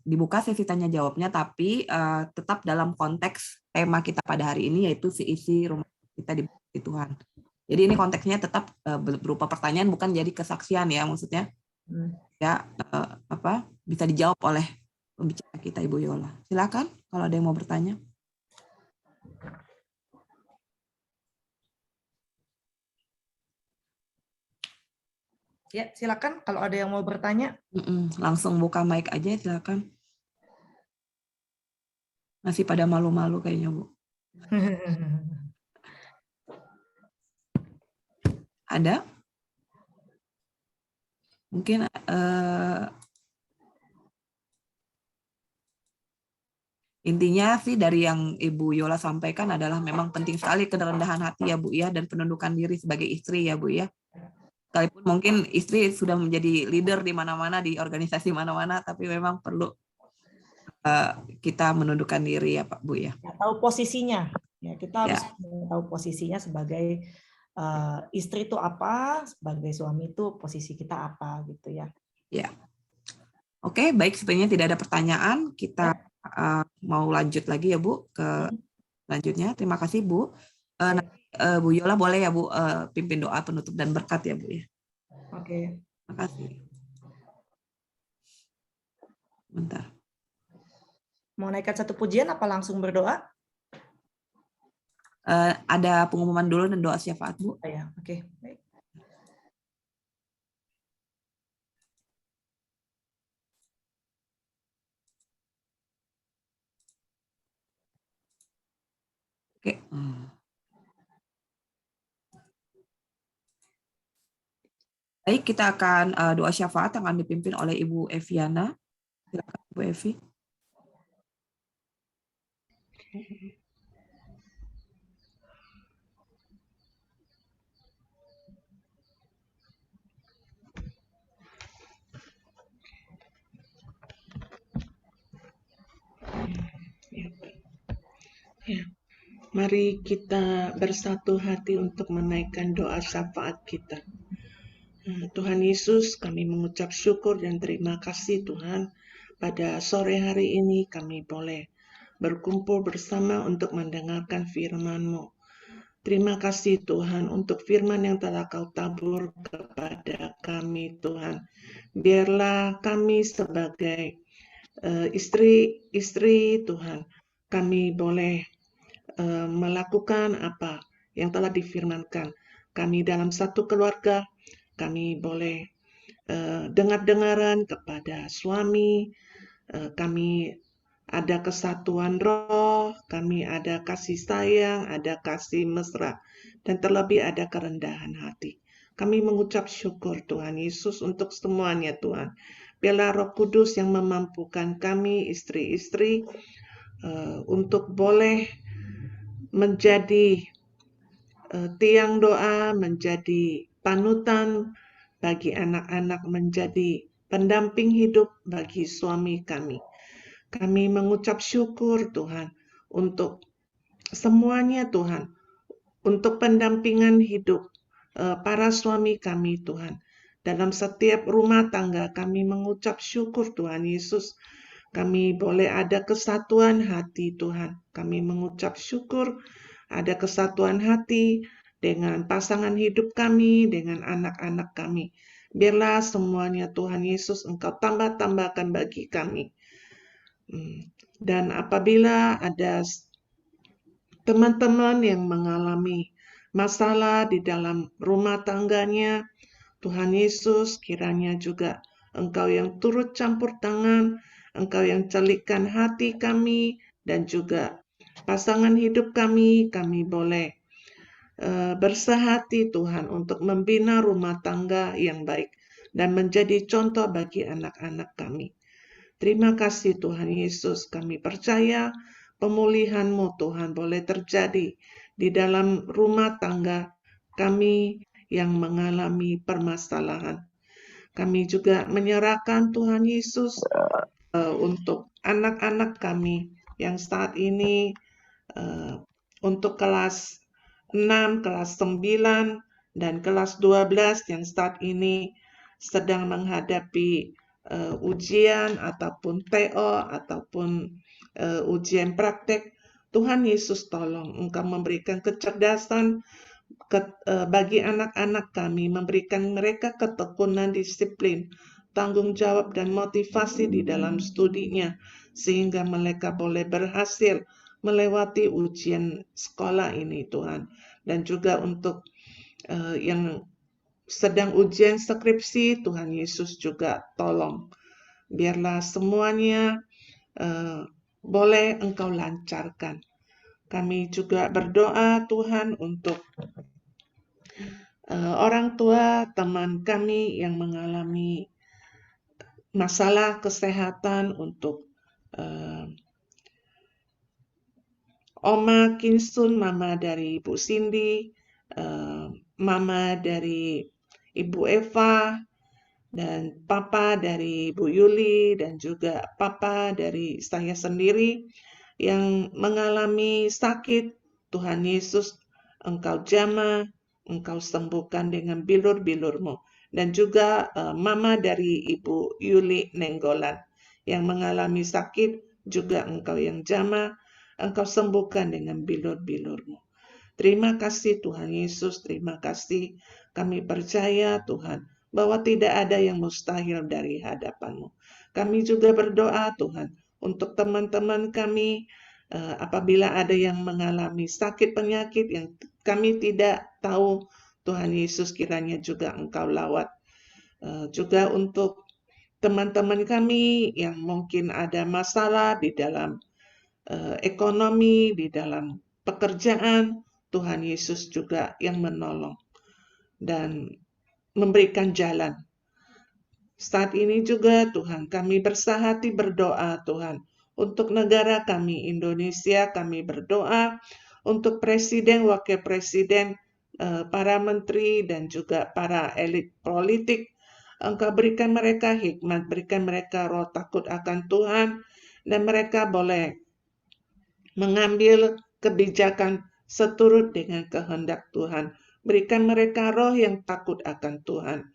dibuka sesi tanya jawabnya, tapi tetap dalam konteks tema kita pada hari ini, yaitu isi rumah kita di Tuhan. Jadi ini konteksnya tetap berupa pertanyaan, bukan jadi kesaksian ya, maksudnya. Ya bisa dijawab oleh pembicara kita Ibu Yola. Silakan kalau ada yang mau bertanya. Ya, silakan kalau ada yang mau bertanya. Langsung buka mic aja, silakan. Masih pada malu-malu kayaknya, Bu. Ada? Mungkin intinya sih dari yang Ibu Yola sampaikan adalah memang penting sekali kerendahan hati ya Bu ya, dan penundukan diri sebagai istri ya Bu ya. Sekalipun mungkin istri sudah menjadi leader di mana-mana, di organisasi mana-mana, tapi memang perlu kita menundukkan diri ya Pak Bu ya. Tahu posisinya, ya kita harus tahu posisinya sebagai istri itu apa, sebagai suami itu posisi kita apa gitu ya. Ya. Oke, baik, sebenarnya tidak ada pertanyaan, kita mau lanjut lagi ya Bu ke selanjutnya. Terima kasih Bu. Nanti Bu Yola boleh ya Bu pimpin doa penutup dan berkat ya Bu ya. Oke. Terima kasih. Bentar. Mau naikkan satu pujian apa langsung berdoa? Ada pengumuman dulu dan doa syafaat Bu. Oh, ya, oke. Baik. Oke. Baik, kita akan doa syafaat yang akan dipimpin oleh Ibu Eviana. Silakan Bu Evi. Mari kita bersatu hati untuk menaikkan doa syafaat kita. Tuhan Yesus, kami mengucap syukur dan terima kasih Tuhan. Pada sore hari ini kami boleh berkumpul bersama untuk mendengarkan firman-Mu. Terima kasih Tuhan untuk firman yang telah Kau tabur kepada kami Tuhan. Biarlah kami sebagai istri-istri Tuhan, kami boleh melakukan apa yang telah difirmankan. Kami dalam satu keluarga, kami boleh dengar-dengaran kepada suami, kami ada kesatuan roh, kami ada kasih sayang, ada kasih mesra, dan terlebih ada kerendahan hati. Kami mengucap syukur Tuhan Yesus untuk semuanya Tuhan. Biarlah Roh Kudus yang memampukan kami istri-istri untuk boleh menjadi tiang doa, menjadi panutan bagi anak-anak, menjadi pendamping hidup bagi suami kami. Kami mengucap syukur Tuhan untuk semuanya Tuhan, untuk pendampingan hidup para suami kami Tuhan. Dalam setiap rumah tangga kami mengucap syukur Tuhan Yesus. Kami boleh ada kesatuan hati Tuhan. Kami mengucap syukur ada kesatuan hati dengan pasangan hidup kami, dengan anak-anak kami. Biarlah semuanya Tuhan Yesus Engkau tambah-tambahkan bagi kami. Dan apabila ada teman-teman yang mengalami masalah di dalam rumah tangganya, Tuhan Yesus kiranya juga Engkau yang turut campur tangan, Engkau yang celikkan hati kami dan juga pasangan hidup kami boleh bersehati Tuhan untuk membina rumah tangga yang baik dan menjadi contoh bagi anak-anak kami. Terima kasih Tuhan Yesus, kami percaya pemulihan-Mu Tuhan boleh terjadi di dalam rumah tangga kami yang mengalami permasalahan. Kami juga menyerahkan Tuhan Yesus untuk anak-anak kami yang saat ini untuk kelas 6, kelas 9, dan kelas 12 yang saat ini sedang menghadapi ujian ataupun TO ataupun ujian praktek. Tuhan Yesus tolong Engkau memberikan kecerdasan bagi anak-anak kami, memberikan mereka ketekunan, disiplin, tanggung jawab dan motivasi di dalam studinya sehingga mereka boleh berhasil melewati ujian sekolah ini Tuhan. Dan juga untuk yang sedang ujian skripsi, Tuhan Yesus juga tolong. Biarlah semuanya boleh Engkau lancarkan. Kami juga berdoa Tuhan untuk orang tua teman kami yang mengalami masalah kesehatan, untuk Oma Kinsun, mama dari Ibu Cindy, mama dari Ibu Eva, dan papa dari Ibu Yuli, dan juga papa dari saya sendiri yang mengalami sakit. Tuhan Yesus, Engkau jamah, Engkau sembuhkan dengan bilur-bilur-Mu. Dan juga mama dari Ibu Yuli Nenggolan yang mengalami sakit, juga Engkau yang jamah, Engkau sembuhkan dengan bilur-bilur-Mu. Terima kasih Tuhan Yesus, terima kasih. Kami percaya Tuhan bahwa tidak ada yang mustahil dari hadapan-Mu. Kami juga berdoa Tuhan untuk teman-teman kami apabila ada yang mengalami sakit penyakit yang kami tidak tahu, Tuhan Yesus kiranya juga Engkau lawat. Juga untuk teman-teman kami yang mungkin ada masalah di dalam ekonomi, di dalam pekerjaan, Tuhan Yesus juga yang menolong dan memberikan jalan. Saat ini juga Tuhan kami bersahati berdoa Tuhan untuk negara kami Indonesia. Kami berdoa untuk presiden, wakil presiden, para menteri dan juga para elit politik. Engkau berikan mereka hikmat, berikan mereka roh takut akan Tuhan, dan mereka boleh mengambil kebijakan seturut dengan kehendak Tuhan. Berikan mereka roh yang takut akan Tuhan.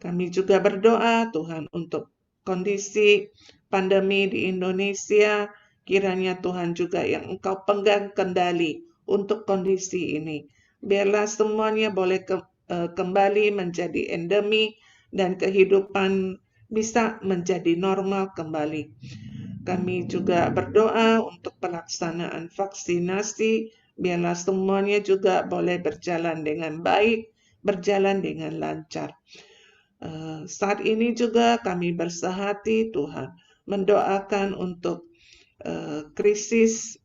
Kami juga berdoa Tuhan untuk kondisi pandemi di Indonesia, kiranya Tuhan juga yang Engkau pegang kendali untuk kondisi ini. Biarlah semuanya boleh kembali menjadi endemi dan kehidupan bisa menjadi normal kembali. Kami juga berdoa untuk pelaksanaan vaksinasi, biarlah semuanya juga boleh berjalan dengan baik, berjalan dengan lancar. Saat ini juga kami bersehati Tuhan, mendoakan untuk krisis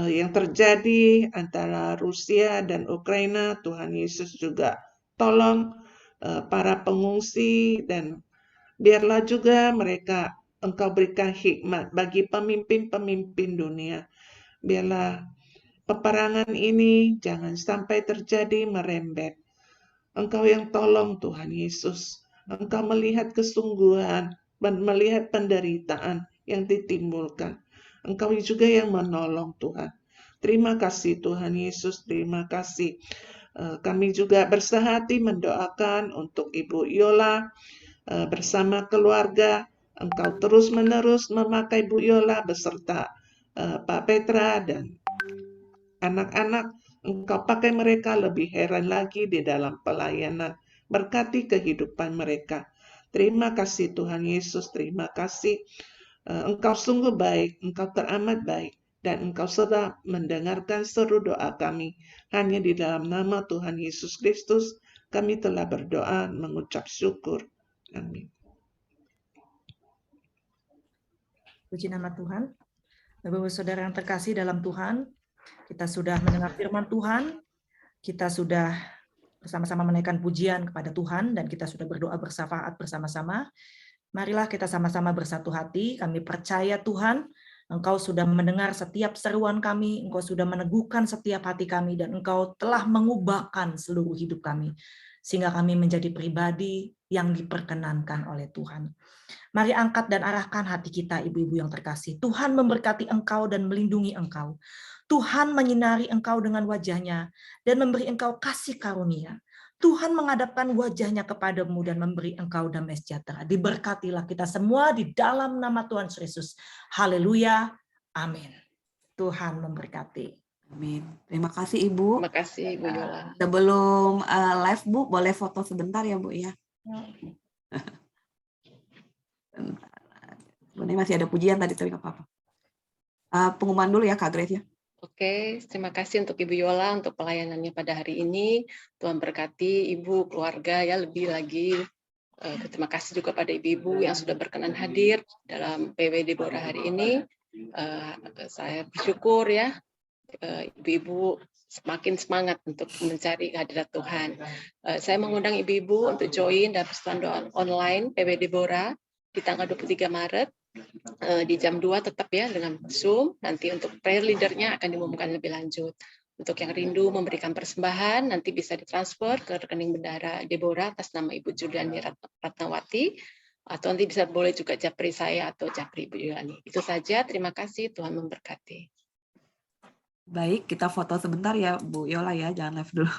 yang terjadi antara Rusia dan Ukraina. Tuhan Yesus juga tolong para pengungsi, dan biarlah juga mereka Engkau berikan hikmat bagi pemimpin-pemimpin dunia. Biarlah peperangan ini jangan sampai terjadi merembet. Engkau yang tolong Tuhan Yesus. Engkau melihat kesungguhan dan melihat penderitaan yang ditimbulkan. Engkau juga yang menolong Tuhan. Terima kasih Tuhan Yesus, terima kasih. Kami juga bersehati mendoakan untuk Ibu Yola bersama keluarga. Engkau terus-menerus memakai Bu Yola beserta Pak Petra dan anak-anak. Engkau pakai mereka lebih heran lagi di dalam pelayanan. Berkati kehidupan mereka. Terima kasih Tuhan Yesus, terima kasih. Engkau sungguh baik, Engkau teramat baik. Dan Engkau sudah mendengarkan seru doa kami. Hanya di dalam nama Tuhan Yesus Kristus, kami telah berdoa mengucap syukur. Amin. Puji nama Tuhan. Bapak-Ibu Saudara yang terkasih dalam Tuhan, kita sudah mendengar firman Tuhan, kita sudah bersama-sama menaikkan pujian kepada Tuhan, dan kita sudah berdoa bersyafaat bersama-sama. Marilah kita sama-sama bersatu hati. Kami percaya Tuhan, Engkau sudah mendengar setiap seruan kami, Engkau sudah meneguhkan setiap hati kami, dan Engkau telah mengubahkan seluruh hidup kami, sehingga kami menjadi pribadi yang diperkenankan oleh Tuhan. Mari angkat dan arahkan hati kita, ibu-ibu yang terkasih. Tuhan memberkati engkau dan melindungi engkau. Tuhan menyinari engkau dengan wajahnya dan memberi engkau kasih karunia. Tuhan menghadapkan wajahnya kepadamu dan memberi engkau damai sejahtera. Diberkatilah kita semua di dalam nama Tuhan Yesus. Haleluya. Amin. Tuhan memberkati. Amin. Terima kasih Ibu. Terima kasih Bu Yola. Sebelum live Bu, boleh foto sebentar ya Bu ya. Sebenarnya masih ada pujian tadi, tapi nggak apa-apa. Pengumuman dulu ya Kak Grace ya. Oke, terima kasih untuk Ibu Yola untuk pelayanannya pada hari ini. Tuhan berkati Ibu, keluarga ya, lebih lagi. Terima kasih juga pada ibu-ibu yang sudah berkenan hadir dalam PW Deborah hari ini. Saya bersyukur ya, ibu-ibu semakin semangat untuk mencari kehadirat Tuhan. Saya mengundang ibu-ibu untuk join dalam persekutuan doa online PW Deborah di tanggal 23 Maret. Di jam 2 tetap ya dengan Zoom. Nanti untuk prayer leader-nya akan diumumkan lebih lanjut. Untuk yang rindu memberikan persembahan, nanti bisa ditransfer ke rekening bendahara Deborah atas nama Ibu Juliani Ratnawati, atau nanti bisa boleh juga japri saya atau japri Ibu Juliani. Itu saja, terima kasih, Tuhan memberkati. Baik, kita foto sebentar ya Bu Yola ya, jangan live dulu.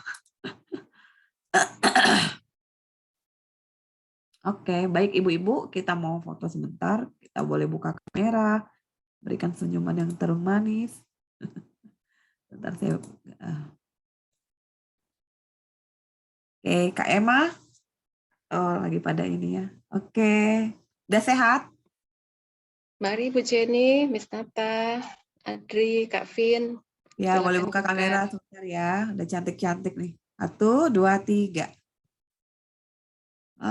Oke, baik ibu-ibu, kita mau foto sebentar. Kita boleh buka kamera, berikan senyuman yang termanis. Bentar saya. Oke, Kak Emma. Oh, lagi pada ini ya. Oke, udah sehat? Mari Bu Jenny, Miss Nata, Adri, Kak Vin. Ya, Silakan boleh buka kamera sebentar ya. Udah cantik-cantik nih. 1, 2, 3.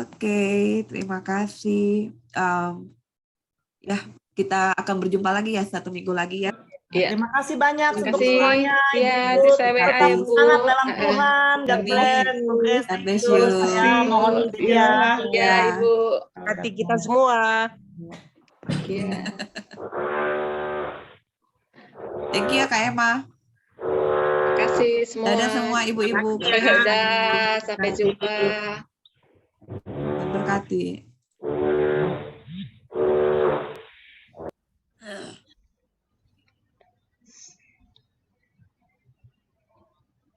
Oke, terima kasih. Ya, kita akan berjumpa lagi ya 1 minggu lagi ya. Ya. Terima kasih banyak untuk semuanya. Ya, tetap semangat dalam Tuhan. God bless. God bless you. Ya, mohon Ya, Ibu. Hati kita semua. Ya. Thank you ya Kak Emma. Terima kasih semua. Dadah semua ibu-ibu. Dadah, sampai jumpa. Berkati.